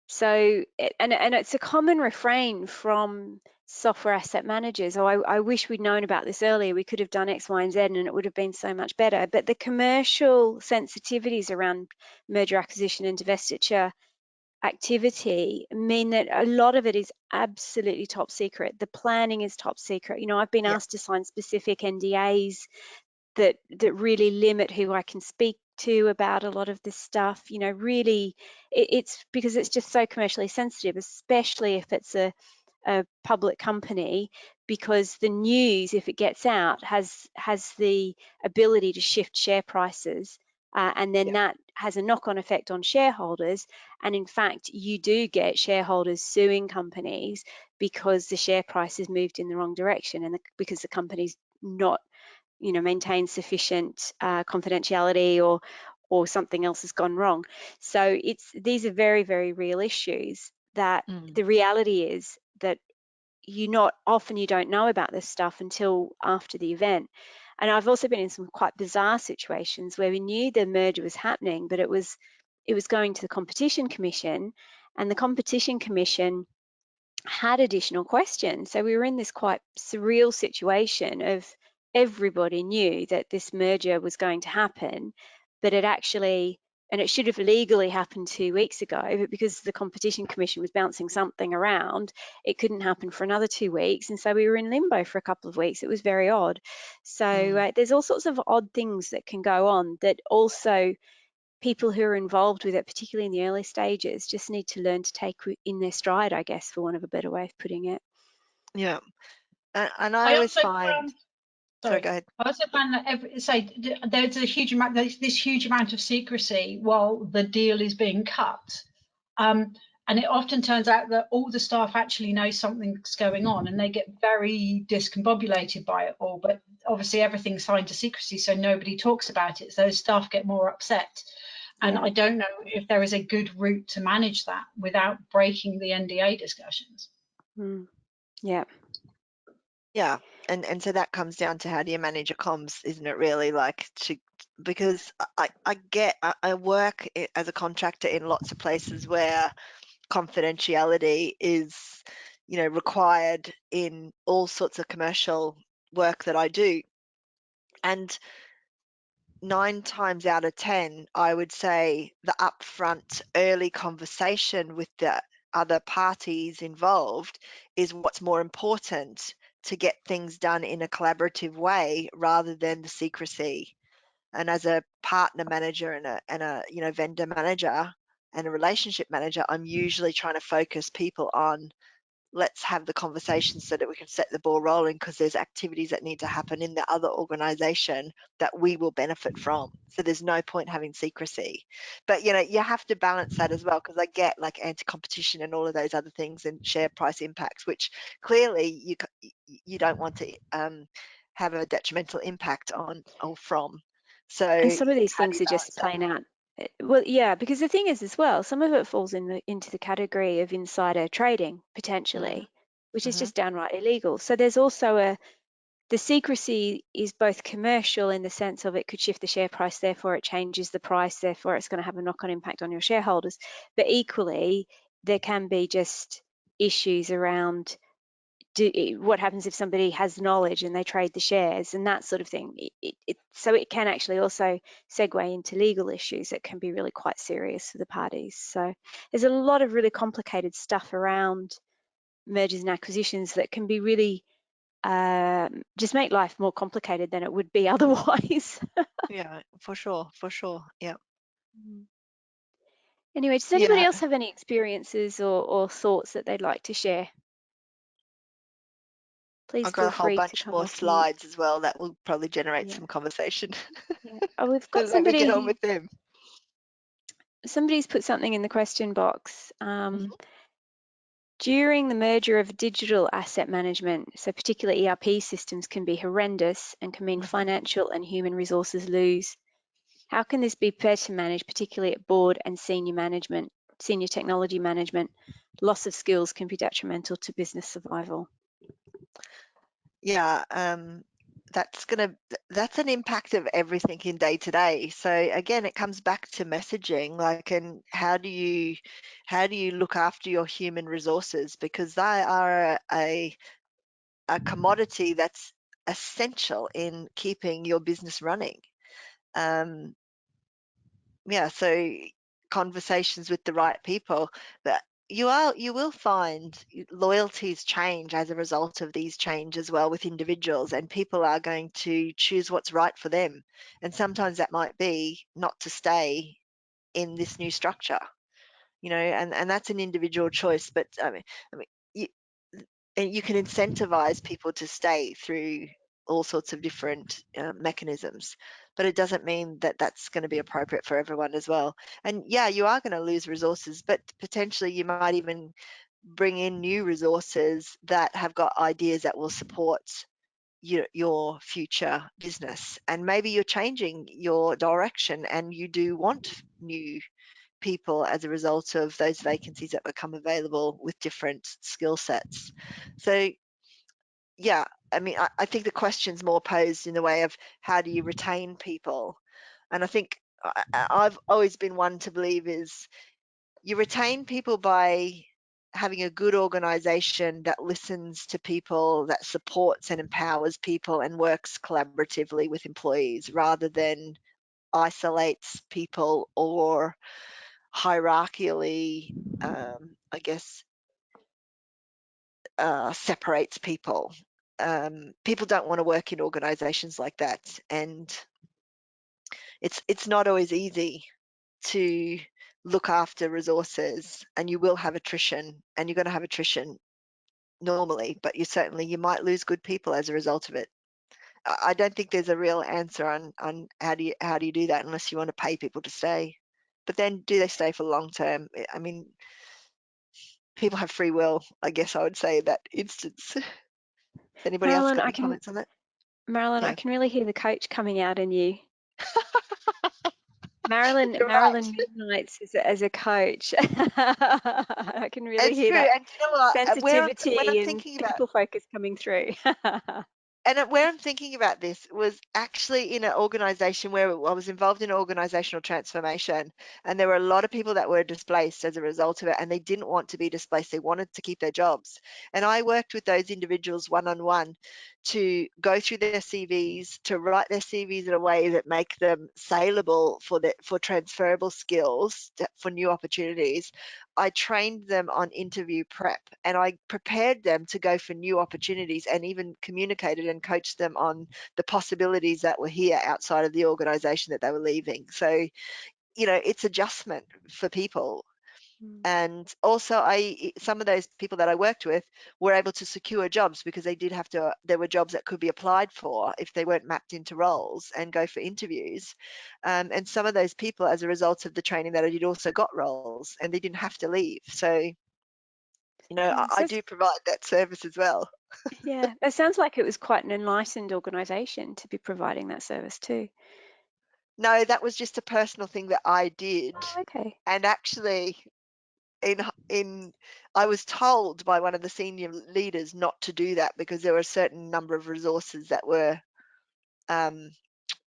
So, and it's a common refrain from software asset managers. Oh, I wish we'd known about this earlier. We could have done X, Y, and Z, and it would have been so much better. But the commercial sensitivities around merger, acquisition, and divestiture activity mean that a lot of it is absolutely top secret. The planning is top secret. You know, I've been Yeah. asked to sign specific NDAs that really limit who I can speak to about a lot of this stuff. You know, really, it's because it's just so commercially sensitive, especially if it's a public company, because the news, if it gets out, has the ability to shift share prices, and then Yeah. that has a knock-on effect on shareholders. And in fact, you do get shareholders suing companies because the share price has moved in the wrong direction, and because the company's not, you know, maintain sufficient confidentiality, or something else has gone wrong. So these are very, very real issues that Mm. the reality is that you don't know about this stuff until after the event. And I've also been in some quite bizarre situations where we knew the merger was happening, but it was going to the Competition Commission, and the Competition Commission had additional questions. So we were in this quite surreal situation of everybody knew that this merger was going to happen, but it should have legally happened 2 weeks ago, but because the Competition Commission was bouncing something around, it couldn't happen for another 2 weeks. And so we were in limbo for a couple of weeks. It was very odd. So there's all sorts of odd things that can go on that also people who are involved with it, particularly in the early stages, just need to learn to take in their stride, I guess, for want of a better way of putting it. Yeah. And I I always also find, found, sorry, sorry, go ahead. I also found that there's a huge amount, this huge amount of secrecy while the deal is being cut. And it often turns out that all the staff actually know something's going on, and they get very discombobulated by it all. But obviously everything's signed to secrecy, so nobody talks about it. So staff get more upset. And Yeah. I don't know if there is a good route to manage that without breaking the NDA discussions. Yeah. Yeah, and so that comes down to how do you manage your comms, isn't it really? Like because I work as a contractor in lots of places where confidentiality is, you know, required in all sorts of commercial work that I do. And 9 times out of 10, I would say the upfront early conversation with the other parties involved is what's more important to get things done in a collaborative way rather than the secrecy. And as a partner manager and a you know vendor manager and a relationship manager, I'm usually trying to focus people on let's have the conversation so that we can set the ball rolling, because there's activities that need to happen in the other organization that we will benefit from. So there's no point having secrecy. But you know, you have to balance that as well, because I get like anti-competition and all of those other things and share price impacts, which clearly you don't want to have a detrimental impact on or from. So And some of these how do things you are balance just that? plain out. Well, yeah, because the thing is as well, some of it falls into the category of insider trading potentially, which is Mm-hmm. just downright illegal. So there's also the secrecy is both commercial in the sense of it could shift the share price, therefore it changes the price, therefore it's going to have a knock-on impact on your shareholders. But equally, there can be just issues around what happens if somebody has knowledge and they trade the shares and that sort of thing. So it can actually also segue into legal issues that can be really quite serious for the parties. So there's a lot of really complicated stuff around mergers and acquisitions that can be really just make life more complicated than it would be otherwise. Yeah, for sure, for sure. Yeah. Anyway, does anybody Yeah, else have any experiences or thoughts that they'd like to share? Please I've got feel a whole free to bunch come more off mute. slides as well that will probably generate Yeah, some conversation. yeah. Oh, we've So got let me get on somebody. with them. somebody's put something in the question box. During the merger of digital asset management, so particular ERP systems can be horrendous and can mean financial and human resources lose. How can this be better managed, particularly at board and senior management, senior technology management? Loss of skills can be detrimental to business survival. Yeah, that's an impact of everything in day to day. So again, it comes back to messaging, like, and how do you look after your human resources, because they are a commodity that's essential in keeping your business running. Yeah, so conversations with the right people, that you will find loyalties change as a result of these change as well with individuals, and people are going to choose what's right for them, and sometimes that might be not to stay in this new structure, you know, and that's an individual choice. But I mean you can incentivize people to stay through all sorts of different mechanisms, but it doesn't mean that that's going to be appropriate for everyone as well. And yeah, you are going to lose resources, but potentially you might even bring in new resources that have got ideas that will support your future business. And maybe you're changing your direction and you do want new people as a result of those vacancies that become available with different skill sets. So yeah, I mean, I think the question's more posed in the way of how do you retain people? And I think I've always been one to believe is you retain people by having a good organization that listens to people, that supports and empowers people and works collaboratively with employees, rather than isolates people or hierarchically, I guess, separates people. People don't want to work in organizations like that, and it's not always easy to look after resources, and you will have attrition, and you're going to have attrition normally, but you might lose good people as a result of it. I don't think there's a real answer on how do you do that, unless you want to pay people to stay. But then do they stay for long term? I mean, people have free will, I guess I would say in that instance. Anybody else Marilyn, got any comments on that? I Yeah, can really hear the coach coming out in you. Marilyn you're right. Midnights as a coach. I can really It's hear true. that And you know what? When I'm sensitivity and thinking about people focus coming through. where I'm thinking about this was actually in an organization where I was involved in organizational transformation, and there were a lot of people that were displaced as a result of it, and they didn't want to be displaced. They wanted to keep their jobs. And I worked with those individuals one-on-one to go through their CVs, to write their CVs in a way that make them saleable for transferable skills for new opportunities. I trained them on interview prep, and I prepared them to go for new opportunities, and even communicated and coached them on the possibilities that were here outside of the organization that they were leaving. So, it's adjustment for people. And also some of those people that I worked with were able to secure jobs because there were jobs that could be applied for if they weren't mapped into roles, and go for interviews. And some of those people, as a result of the training that I did, also got roles, and they didn't have to leave. So, I do provide that service as well. Yeah, that sounds like it was quite an enlightened organisation to be providing that service too. No, that was just a personal thing that I did. Oh, okay. And actually, I was told by one of the senior leaders not to do that, because there were a certain number of resources that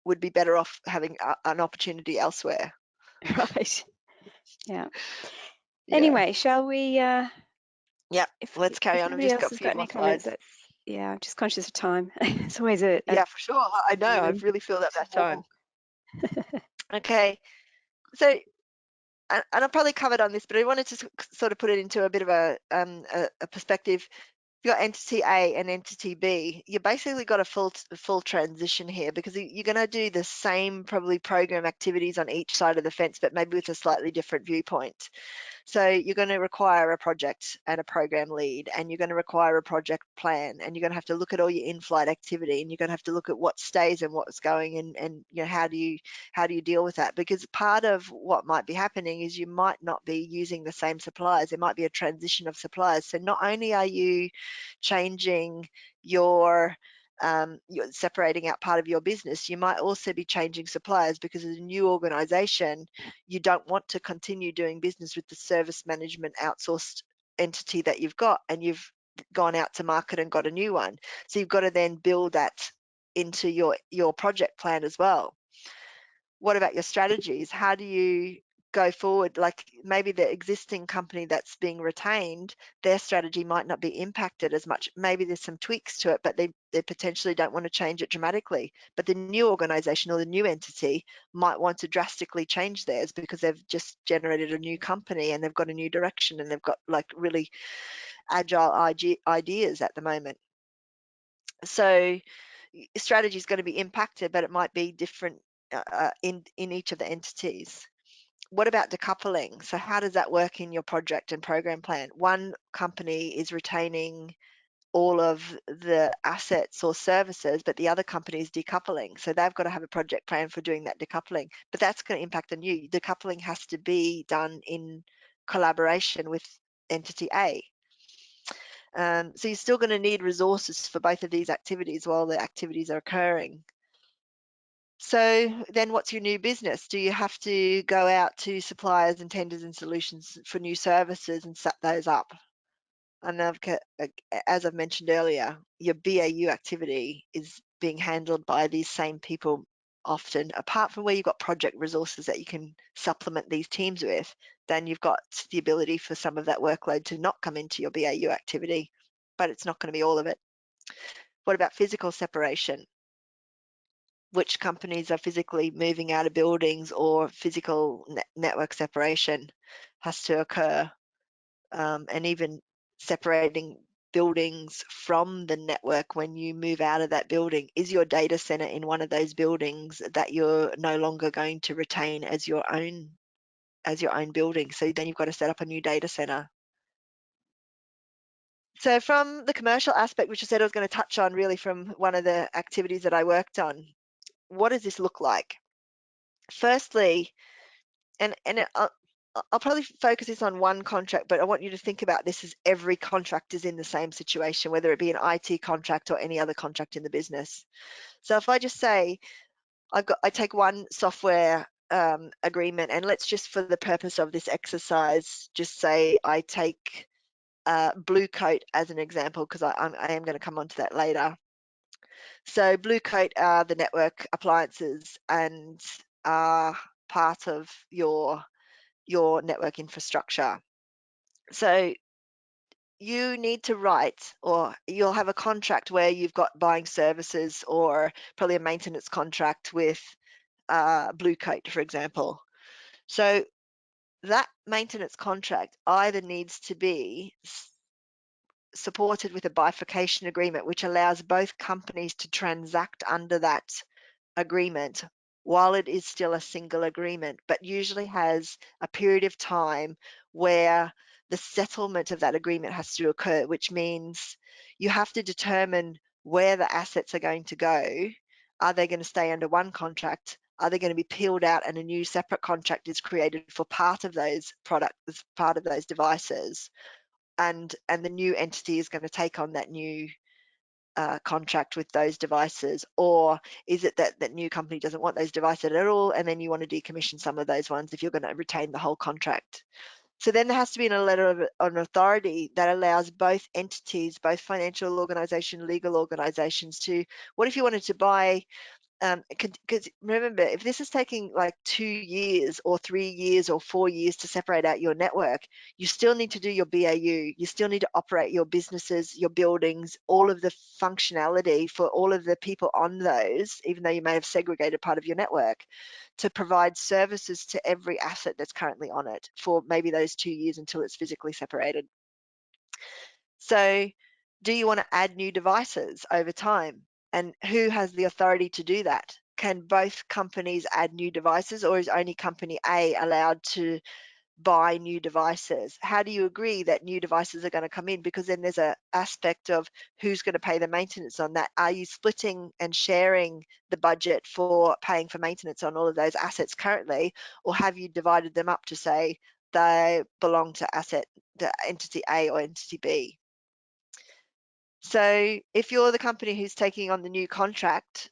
would be better off having an opportunity elsewhere. Right. Yeah. Yeah. Anyway, shall we Yeah. Let's carry if on. I've nobody just else got a has few got more any comments, slides. that's I'm just conscious of time. It's always a Yeah, for sure. I know. I room really feel that to time. walk. Okay. So, and I've probably covered on this, but I wanted to sort of put it into a bit of a perspective. You've got entity A and entity B. You basically got a full transition here, because you're going to do the same probably program activities on each side of the fence, but maybe with a slightly different viewpoint. So you're going to require a project and a program lead, and you're going to require a project plan, and you're going to have to look at all your in-flight activity, and you're going to have to look at what stays and what's going, and you know, how do you deal with that? Because part of what might be happening is you might not be using the same suppliers. There might be a transition of suppliers. So not only are you changing you're separating out part of your business, you might also be changing suppliers, because as a new organization, you don't want to continue doing business with the service management outsourced entity that you've got, and you've gone out to market and got a new one. So you've got to then build that into your project plan as well. What about your strategies? How do you go forward? Like maybe the existing company that's being retained, their strategy might not be impacted as much. Maybe there's some tweaks to it, but they potentially don't want to change it dramatically. But the new organization or the new entity might want to drastically change theirs, because they've just generated a new company and they've got a new direction, and they've got like really agile ideas at the moment. So strategy is going to be impacted, but it might be different in each of the entities. What about decoupling? So how does that work in your project and program plan? One company is retaining all of the assets or services, but the other company is decoupling. So they've got to have a project plan for doing that decoupling, but that's going to impact on you. Decoupling has to be done in collaboration with entity A. So you're still going to need resources for both of these activities while the activities are occurring. So then what's your new business? Do you have to go out to suppliers and tenders and solutions for new services and set those up? And as I've mentioned earlier, your BAU activity is being handled by these same people often. Apart from where you've got project resources that you can supplement these teams with, then you've got the ability for some of that workload to not come into your BAU activity, but it's not going to be all of it. What about physical separation? Which companies are physically moving out of buildings, or physical network separation has to occur, and even separating buildings from the network when you move out of that building. Is your data center in one of those buildings that you're no longer going to retain as your own building? So then you've got to set up a new data center. So from the commercial aspect, which I said I was going to touch on really from one of the activities that I worked on, what does this look like? Firstly, I'll probably focus this on one contract, but I want you to think about this as every contract is in the same situation, whether it be an IT contract or any other contract in the business. So if I just say I take one software agreement, and let's just, for the purpose of this exercise, just say I take Blue Coat as an example, because I am going to come on to that later. So Blue Coat are the network appliances and are part of your network infrastructure. So you need to write, or you'll have a contract where you've got buying services, or probably a maintenance contract with Blue Coat, for example. So that maintenance contract either needs to be supported with a bifurcation agreement, which allows both companies to transact under that agreement while it is still a single agreement, but usually has a period of time where the settlement of that agreement has to occur, which means you have to determine where the assets are going to go. Are they going to stay under one contract? Are they going to be peeled out and a new separate contract is created for part of those products, part of those devices? And the new entity is going to take on that new contract with those devices? Or is it that that new company doesn't want those devices at all, and then you want to decommission some of those ones if you're going to retain the whole contract? So then there has to be a letter of an authority that allows both entities, both financial organization, legal organizations, to, what if you wanted to buy, because remember, if this is taking like 2 years or 3 years or 4 years to separate out your network, you still need to do your BAU. You still need to operate your businesses, your buildings, all of the functionality for all of the people on those, even though you may have segregated part of your network, to provide services to every asset that's currently on it for maybe those 2 years until it's physically separated. So do you want to add new devices over time? And who has the authority to do that? Can both companies add new devices, or is only company A allowed to buy new devices? How do you agree that new devices are going to come in? Because then there's an aspect of who's going to pay the maintenance on that. Are you splitting and sharing the budget for paying for maintenance on all of those assets currently, or have you divided them up to say they belong to entity A or entity B? So if you're the company who's taking on the new contract,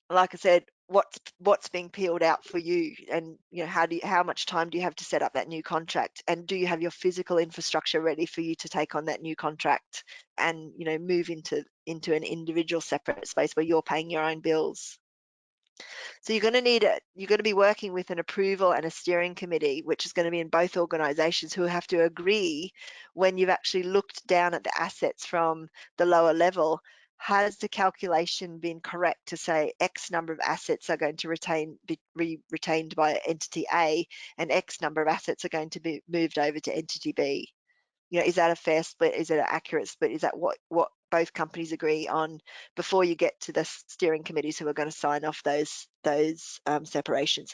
like I said, what's being peeled out for you, and how much time do you have to set up that new contract, and do you have your physical infrastructure ready for you to take on that new contract and move into an individual separate space where you're paying your own bills? So you're going to be working with an approval and a steering committee, which is going to be in both organizations, who have to agree when you've actually looked down at the assets from the lower level. Has the calculation been correct to say X number of assets are going to be retained by entity A and X number of assets are going to be moved over to entity B? Is that a fair split? Is it an accurate split? Is that what both companies agree on before you get to the steering committees who are going to sign off those separations?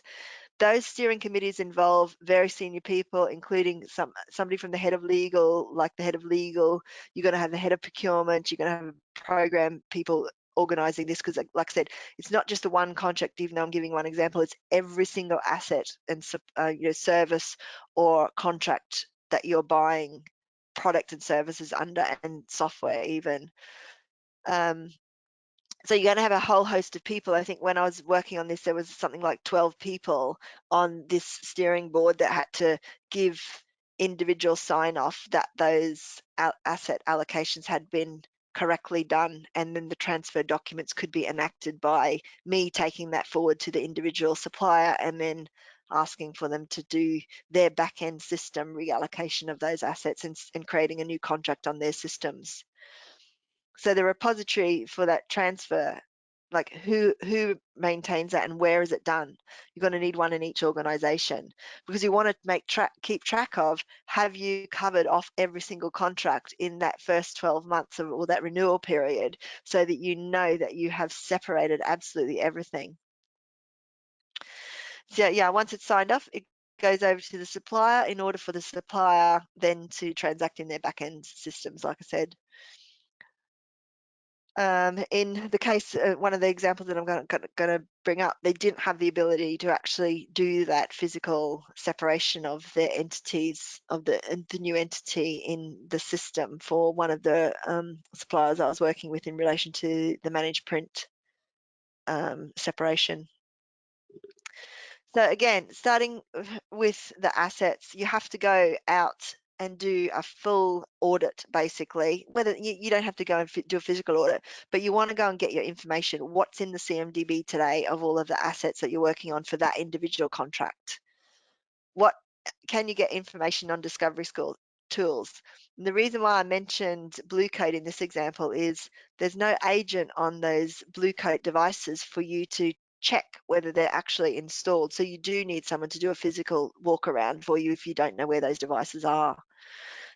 Those steering committees involve very senior people, including somebody from the head of legal, like the head of legal. You're going to have the head of procurement. You're going to have program people organizing this, because like I said, it's not just the one contract. Even though I'm giving one example, it's every single asset and service or contract that you're buying product and services under, and software even. So you're going to have a whole host of people. I think when I was working on this, there was something like 12 people on this steering board that had to give individual sign off that those asset allocations had been correctly done, and then the transfer documents could be enacted by me taking that forward to the individual supplier and then asking for them to do their back-end system reallocation of those assets and creating a new contract on their systems. So the repository for that transfer, like who maintains that and where is it done? You're going to need one in each organization, because you want to keep track of, have you covered off every single contract in that first 12 months or that renewal period, so that you know that you have separated absolutely everything. So yeah, once it's signed off, it goes over to the supplier in order for the supplier then to transact in their back-end systems, like I said. In the case, one of the examples that I'm going to bring up, they didn't have the ability to actually do that physical separation of the entities of the new entity in the system for one of the suppliers I was working with in relation to the managed print separation. So again, starting with the assets, you have to go out and do a full audit, basically. Whether you don't have to go and do a physical audit, but you want to go and get your information. What's in the CMDB today of all of the assets that you're working on for that individual contract? What can you get information on discovery tools? And the reason why I mentioned Blue Coat in this example is there's no agent on those Blue Coat devices for you to check whether they're actually installed. So you do need someone to do a physical walk around for you if you don't know where those devices are.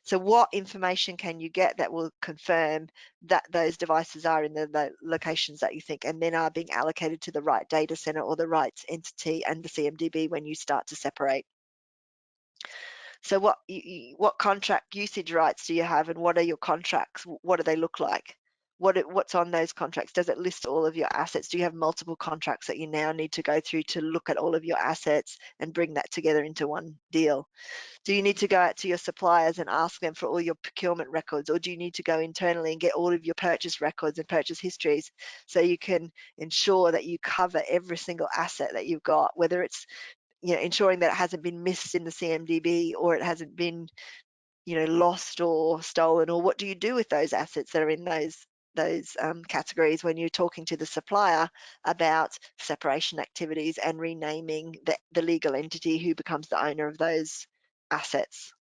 So what information can you get that will confirm that those devices are in the locations that you think, and then are being allocated to the right data center or the right entity and the CMDB when you start to separate? So what contract usage rights do you have, and what are your contracts? What do they look like? What's on those contracts? Does it list all of your assets? Do you have multiple contracts that you now need to go through to look at all of your assets and bring that together into one deal? Do you need to go out to your suppliers and ask them for all your procurement records, or do you need to go internally and get all of your purchase records and purchase histories so you can ensure that you cover every single asset that you've got, whether it's ensuring that it hasn't been missed in the CMDB, or it hasn't been lost or stolen? Or what do you do with those assets that are in those categories when you're talking to the supplier about separation activities and renaming the legal entity who becomes the owner of those assets?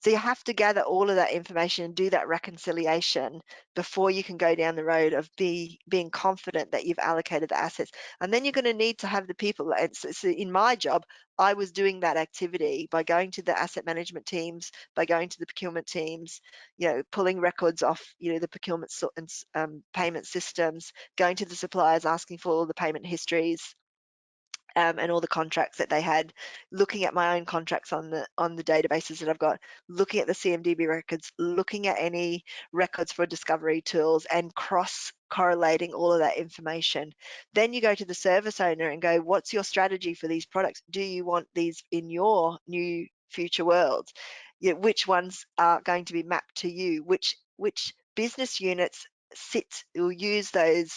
So you have to gather all of that information and do that reconciliation before you can go down the road of being confident that you've allocated the assets. And then you're going to need to have the people. So in my job, I was doing that activity by going to the asset management teams, by going to the procurement teams, pulling records off, the procurement and payment systems, going to the suppliers, asking for all the payment histories, and all the contracts that they had, looking at my own contracts on the databases that I've got, looking at the CMDB records, looking at any records for discovery tools, and cross-correlating all of that information. Then you go to the service owner and go, what's your strategy for these products? Do you want these in your new future world? Which ones are going to be mapped to you? Which business units will use those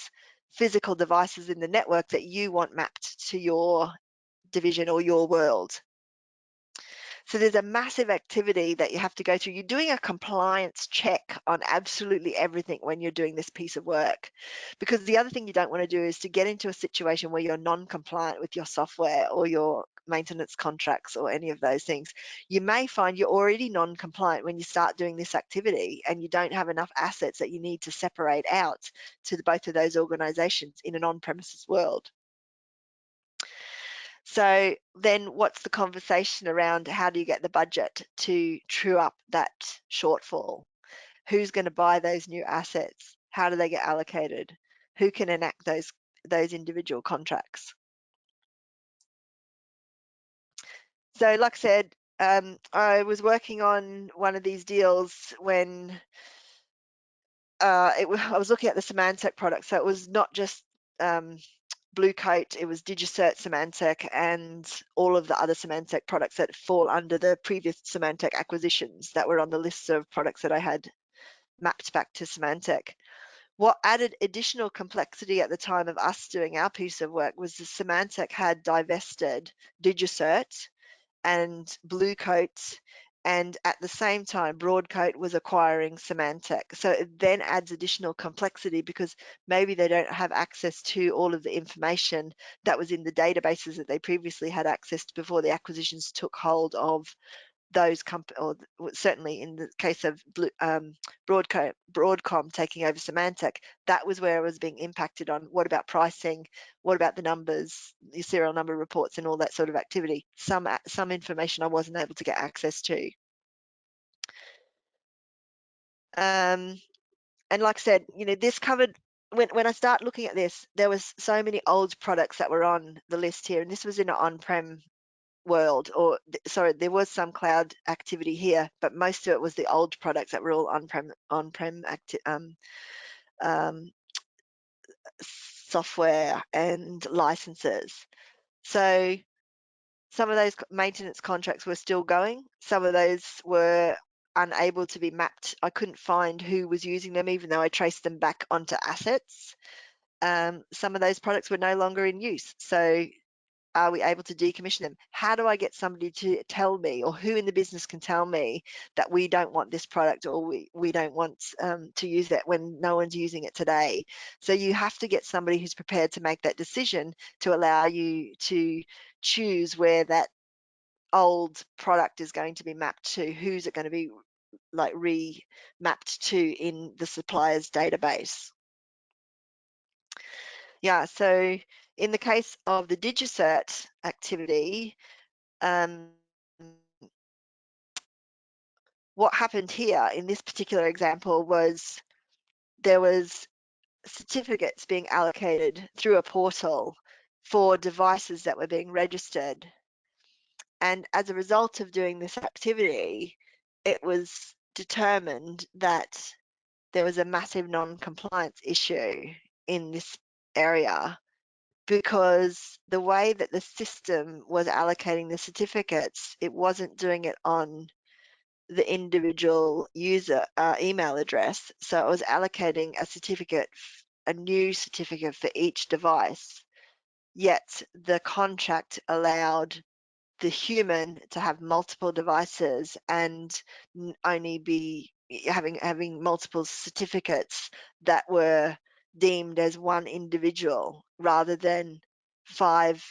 physical devices in the network that you want mapped to your division or your world? So there's a massive activity that you have to go through. You're doing a compliance check on absolutely everything when you're doing this piece of work, because the other thing you don't want to do is to get into a situation where you're non-compliant with your software or your maintenance contracts or any of those things. You may find you're already non-compliant when you start doing this activity, and you don't have enough assets that you need to separate out to both of those organizations in an on-premises world. So then what's the conversation around how do you get the budget to true up that shortfall? Who's going to buy those new assets? How do they get allocated? Who can enact those individual contracts? So like I said, I was working on one of these deals when I was looking at the Symantec product. So it was not just Blue Coat, it was DigiCert, Symantec, and all of the other Symantec products that fall under the previous Symantec acquisitions that were on the list of products that I had mapped back to Symantec. What added additional complexity at the time of us doing our piece of work was the Symantec had divested DigiCert and Blue Coat, and at the same time Broadcoat was acquiring Symantec. So it then adds additional complexity because maybe they don't have access to all of the information that was in the databases that they previously had access to before the acquisitions took hold of those companies, or certainly in the case of Broadcom taking over Symantec, that was where I was being impacted on. What about pricing? What about the numbers, the serial number reports, and all that sort of activity? Some information I wasn't able to get access to. And like I said, this covered. When I start looking at this, there was so many old products that were on the list here, and this was in an on-prem world, or sorry, there was some cloud activity here, but most of it was the old products that were all on-prem software and licenses. So some of those maintenance contracts were still going. Some of those were unable to be mapped. I couldn't find who was using them, even though I traced them back onto assets. Some of those products were no longer in use. So are we able to decommission them? How do I get somebody to tell me, or who in the business can tell me that we don't want this product, or we don't want to use that when no one's using it today? So you have to get somebody who's prepared to make that decision to allow you to choose where that old product is going to be mapped to, who's it going to be like remapped to in the supplier's database. Yeah, so in the case of the DigiCert activity, what happened here in this particular example was there was certificates being allocated through a portal for devices that were being registered. And as a result of doing this activity, it was determined that there was a massive non-compliance issue in this area, because the way that the system was allocating the certificates, it wasn't doing it on the individual user email address. So I was allocating a new certificate for each device, yet the contract allowed the human to have multiple devices and only be having multiple certificates that were deemed as one individual rather than 5.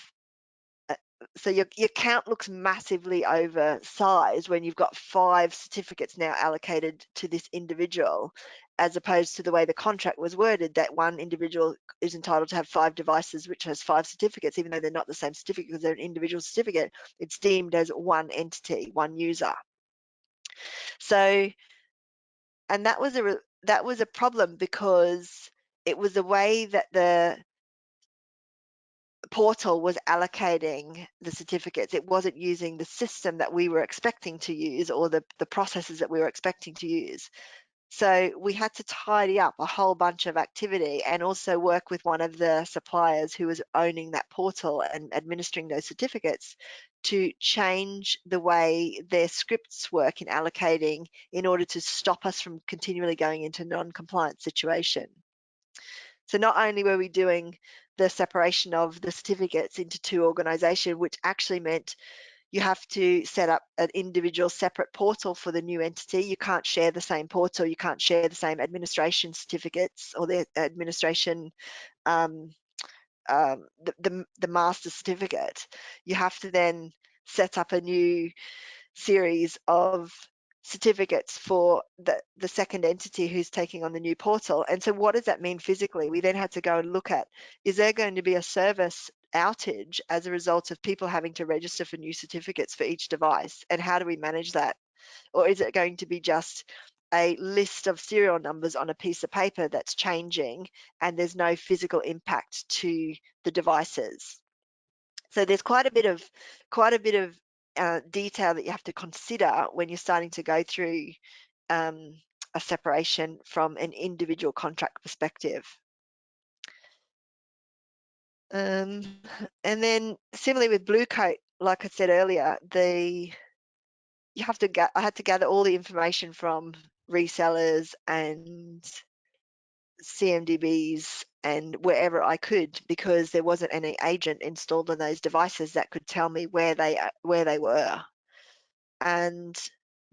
So your count looks massively oversized when you've got 5 certificates now allocated to this individual, as opposed to the way the contract was worded, that one individual is entitled to have 5 devices, which has 5 certificates, even though they're not the same certificate because they're an individual certificate. It's deemed as one entity, one user. So, and that was a problem, because it was the way that the portal was allocating the certificates. It wasn't using the system that we were expecting to use, or the processes that we were expecting to use. So we had to tidy up a whole bunch of activity and also work with one of the suppliers who was owning that portal and administering those certificates to change the way their scripts work in allocating in order to stop us from continually going into non-compliant situation. So not only were we doing the separation of the certificates into two organizations, which actually meant you have to set up an individual separate portal for the new entity. You can't share the same portal. You can't share the same administration certificates or the administration, the master certificate. You have to then set up a new series of certificates for the second entity who's taking on the new portal. And so what does that mean physically? We then had to go and look at, is there going to be a service outage as a result of people having to register for new certificates for each device? And how do we manage that? Or is it going to be just a list of serial numbers on a piece of paper that's changing and there's no physical impact to the devices? So there's quite a bit of detail that you have to consider when you're starting to go through a separation from an individual contract perspective. And then similarly with Blue Coat, like I said earlier, I had to gather all the information from resellers and CMDBs and wherever I could, because there wasn't any agent installed on those devices that could tell me where they were. And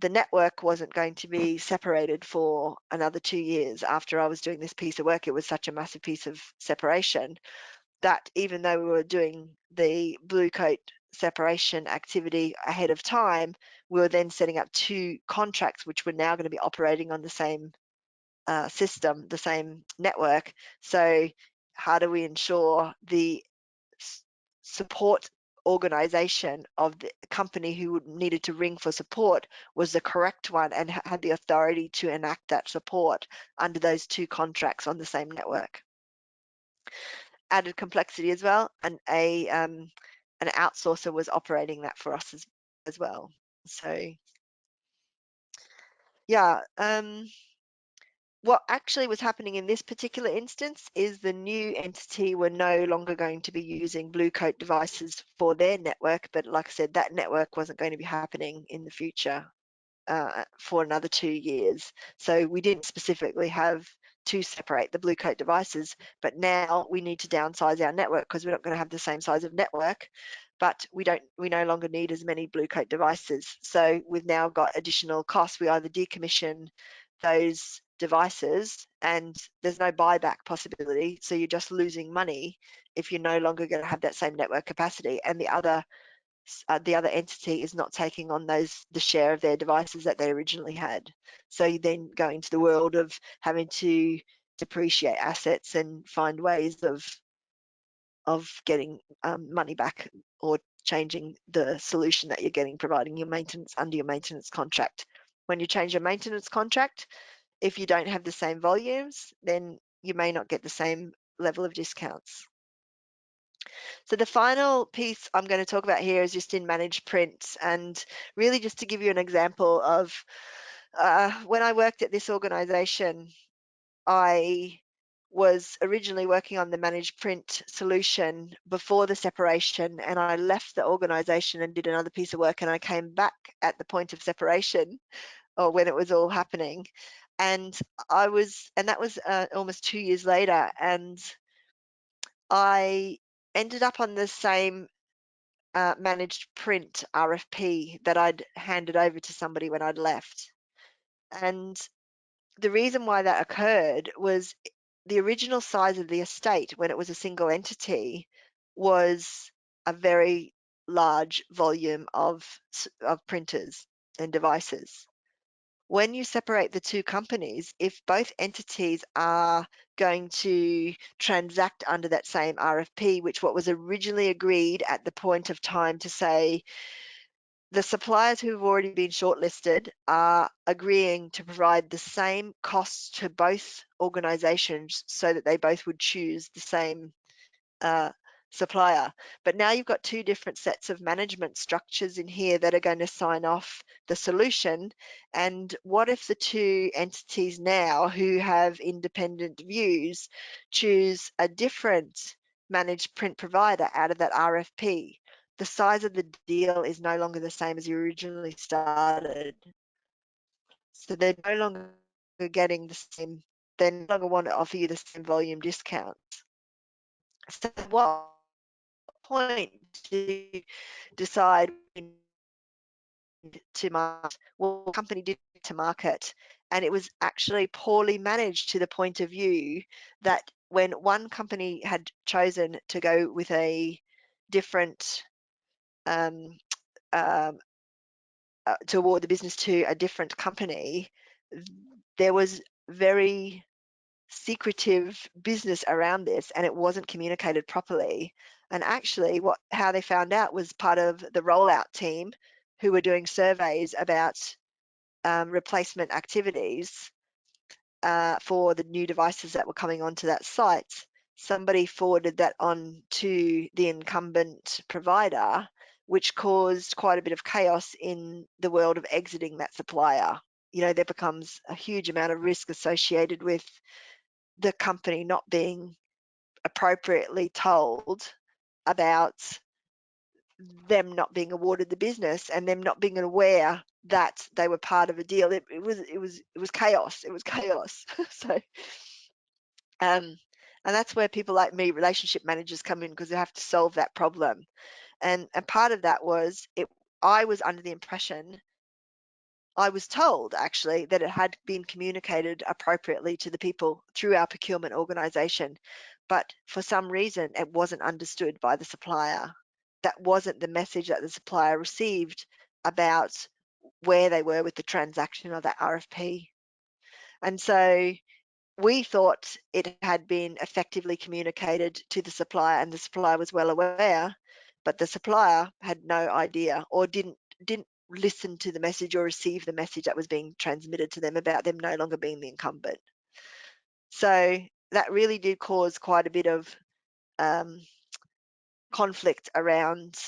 the network wasn't going to be separated for another 2 years after I was doing this piece of work. It was such a massive piece of separation that even though we were doing the Blue Coat separation activity ahead of time, we were then setting up two contracts which were now going to be operating on the same system, the same network. So how do we ensure the support organization of the company who needed to ring for support was the correct one and had the authority to enact that support under those two contracts on the same network? Added complexity as well, and an outsourcer was operating that for us as well. So yeah, what actually was happening in this particular instance is the new entity were no longer going to be using Blue Coat devices for their network, but like I said, that network wasn't going to be happening in the future for another 2 years. So we didn't specifically have to separate the Blue Coat devices, but now we need to downsize our network because we're not going to have the same size of network, but we no longer need as many Blue Coat devices. So we've now got additional costs. We either decommission those devices and there's no buyback possibility, so you're just losing money if you're no longer going to have that same network capacity, and the other entity is not taking on the share of their devices that they originally had. So you then go into the world of having to depreciate assets and find ways of getting money back, or changing the solution that you're getting, providing your maintenance under your maintenance contract. When you change your maintenance contract, if you don't have the same volumes, then you may not get the same level of discounts. So the final piece I'm going to talk about here is just in managed print, and really just to give you an example of when I worked at this organization, I was originally working on the managed print solution before the separation, and I left the organization and did another piece of work, and I came back at the point of separation, or when it was all happening, and that was almost 2 years later, and I ended up on the same managed print RFP that I'd handed over to somebody when I'd left. And the reason why that occurred was the original size of the estate, when it was a single entity, was a very large volume of printers and devices. When you separate the two companies, if both entities are going to transact under that same RFP, which what was originally agreed at the point of time to say the suppliers who've already been shortlisted are agreeing to provide the same costs to both organizations so that they both would choose the same supplier. But now you've got two different sets of management structures in here that are going to sign off the solution. And what if the two entities now who have independent views choose a different managed print provider out of that RFP? The size of the deal is no longer the same as you originally started. So they're no longer getting the same, they no longer want to offer you the same volume discounts. So at what point do you decide to market? Well, the company did to market, and it was actually poorly managed to the point of view that when one company had chosen to go with a different to award the business to a different company, there was very secretive business around this, and it wasn't communicated properly. And actually how they found out was part of the rollout team who were doing surveys about replacement activities for the new devices that were coming onto that site. Somebody forwarded that on to the incumbent provider, which caused quite a bit of chaos in the world of exiting that supplier. You know, there becomes a huge amount of risk associated with the company not being appropriately told about them not being awarded the business and them not being aware that they were part of a deal. It was chaos. It was chaos. So and that's where people like me, relationship managers, come in, because they have to solve that problem. And part of that was I was under the impression, I was told actually, that it had been communicated appropriately to the people through our procurement organisation, but for some reason it wasn't understood by the supplier. That wasn't the message that the supplier received about where they were with the transaction of that RFP. And so we thought it had been effectively communicated to the supplier, and the supplier was well aware, but the supplier had no idea or didn't listen to the message or receive the message that was being transmitted to them about them no longer being the incumbent. So that really did cause quite a bit of conflict around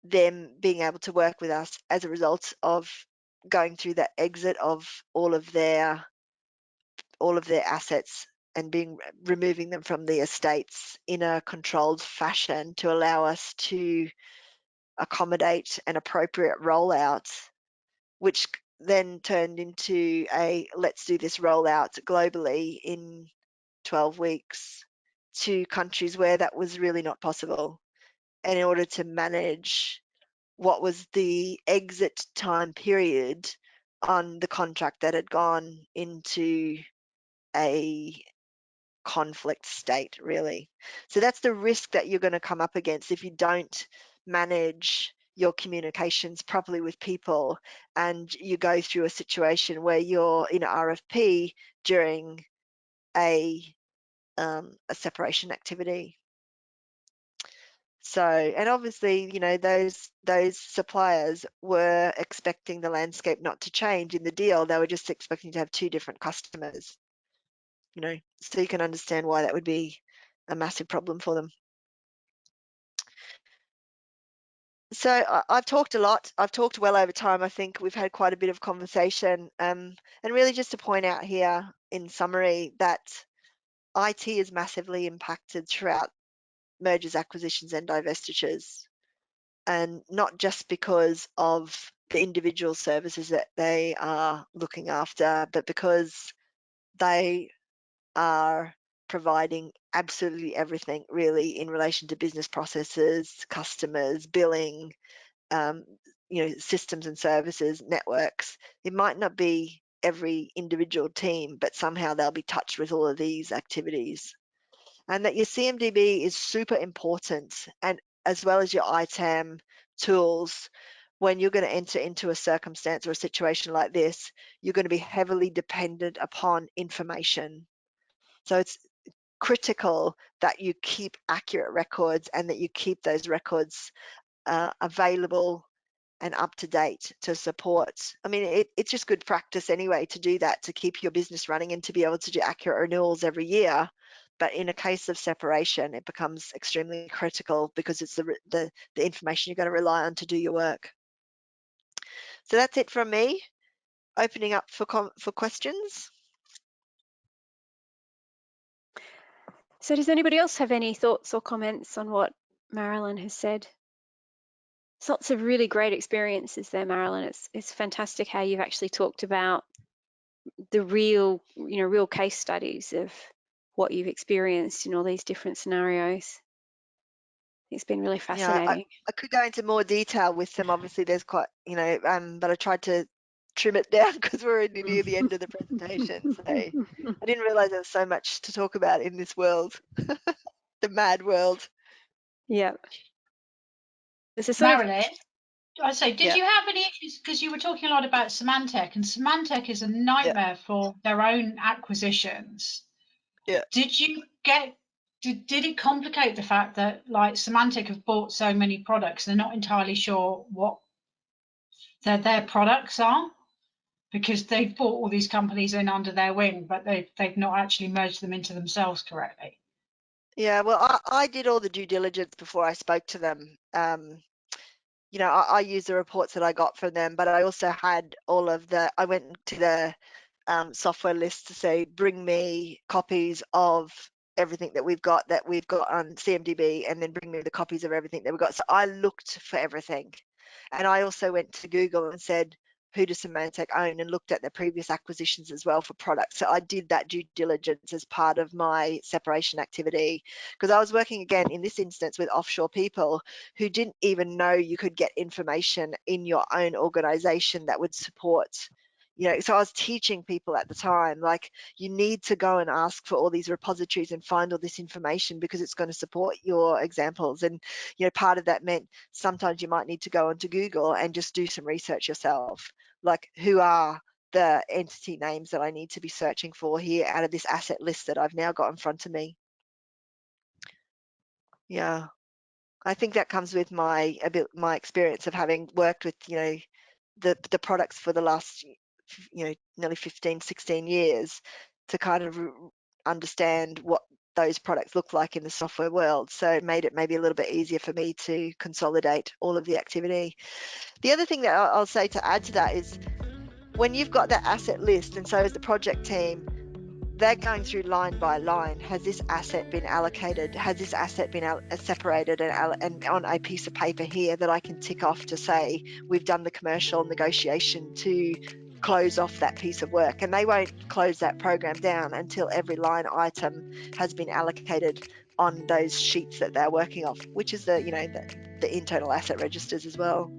them being able to work with us as a result of going through that exit of all of their assets and removing them from the estates in a controlled fashion to allow us to accommodate an appropriate rollout, which then turned into a let's do this rollout globally in 12 weeks to countries where that was really not possible. And in order to manage what was the exit time period on the contract that had gone into a conflict state, really. So that's the risk that you're going to come up against if you don't manage your communications properly with people and you go through a situation where you're in an RFP during a separation activity. So, and obviously, you know, those suppliers were expecting the landscape not to change in the deal. They were just expecting to have two different customers, you know, so you can understand why that would be a massive problem for them. So I've talked a lot. I've talked well over time. I think we've had quite a bit of conversation. And really just to point out here in summary that IT is massively impacted throughout mergers, acquisitions and divestitures. And not just because of the individual services that they are looking after, but because they are providing absolutely everything really in relation to business processes, customers, billing, you know, systems and services, networks. It might not be every individual team, but somehow they'll be touched with all of these activities. And that your CMDB is super important, and as well as your ITAM tools. When you're going to enter into a circumstance or a situation like this, you're going to be heavily dependent upon information. So it's critical that you keep accurate records and that you keep those records available and up to date to support. I mean, it's just good practice anyway to do that, to keep your business running and to be able to do accurate renewals every year. But in a case of separation, it becomes extremely critical because it's the information you've got to rely on to do your work. So that's it from me. Opening up for questions. So does anybody else have any thoughts or comments on what Marilyn has said? There's lots of really great experiences there, Marilyn. It's fantastic how you've actually talked about the real case studies of what you've experienced in all these different scenarios. It's been really fascinating. Yeah, I could go into more detail with them. Obviously, there's quite, but I tried to trim it down because we're already near the end of the presentation. So I didn't realize there was so much to talk about in this world, the mad world. Yeah. This is Marilyn, I say, did Yeah. you have any issues? Because you were talking a lot about Symantec, and Symantec is a nightmare for their own acquisitions. Yeah. Did you get? Did it complicate the fact that like Symantec have bought so many products, they're not entirely sure what their products are, because they've bought all these companies in under their wing, but they've not actually merged them into themselves correctly? Yeah, well, I did all the due diligence before I spoke to them. I used the reports that I got from them, but I also had I went to the software list to say, bring me copies of everything that we've got on CMDB, and then bring me the copies of everything that we've got. So I looked for everything. And I also went to Google and said, who does Symantec own, and looked at their previous acquisitions as well for products. So I did that due diligence as part of my separation activity, because I was working again in this instance with offshore people who didn't even know you could get information in your own organization that would support. So I was teaching people at the time, like, you need to go and ask for all these repositories and find all this information because it's going to support your examples. And, part of that meant sometimes you might need to go onto Google and just do some research yourself. Like, who are the entity names that I need to be searching for here out of this asset list that I've now got in front of me? Yeah, I think that comes with my experience of having worked with, the products for the last, nearly 15, 16 years, to kind of understand what those products look like in the software world. So it made it maybe a little bit easier for me to consolidate all of the activity. The other thing that I'll say to add to that is, when you've got that asset list, and so is the project team, they're going through line by line. Has this asset been allocated? Has this asset been separated and on a piece of paper here that I can tick off to say we've done the commercial negotiation to close off that piece of work? And they won't close that program down until every line item has been allocated on those sheets that they're working off, which is the internal asset registers as well.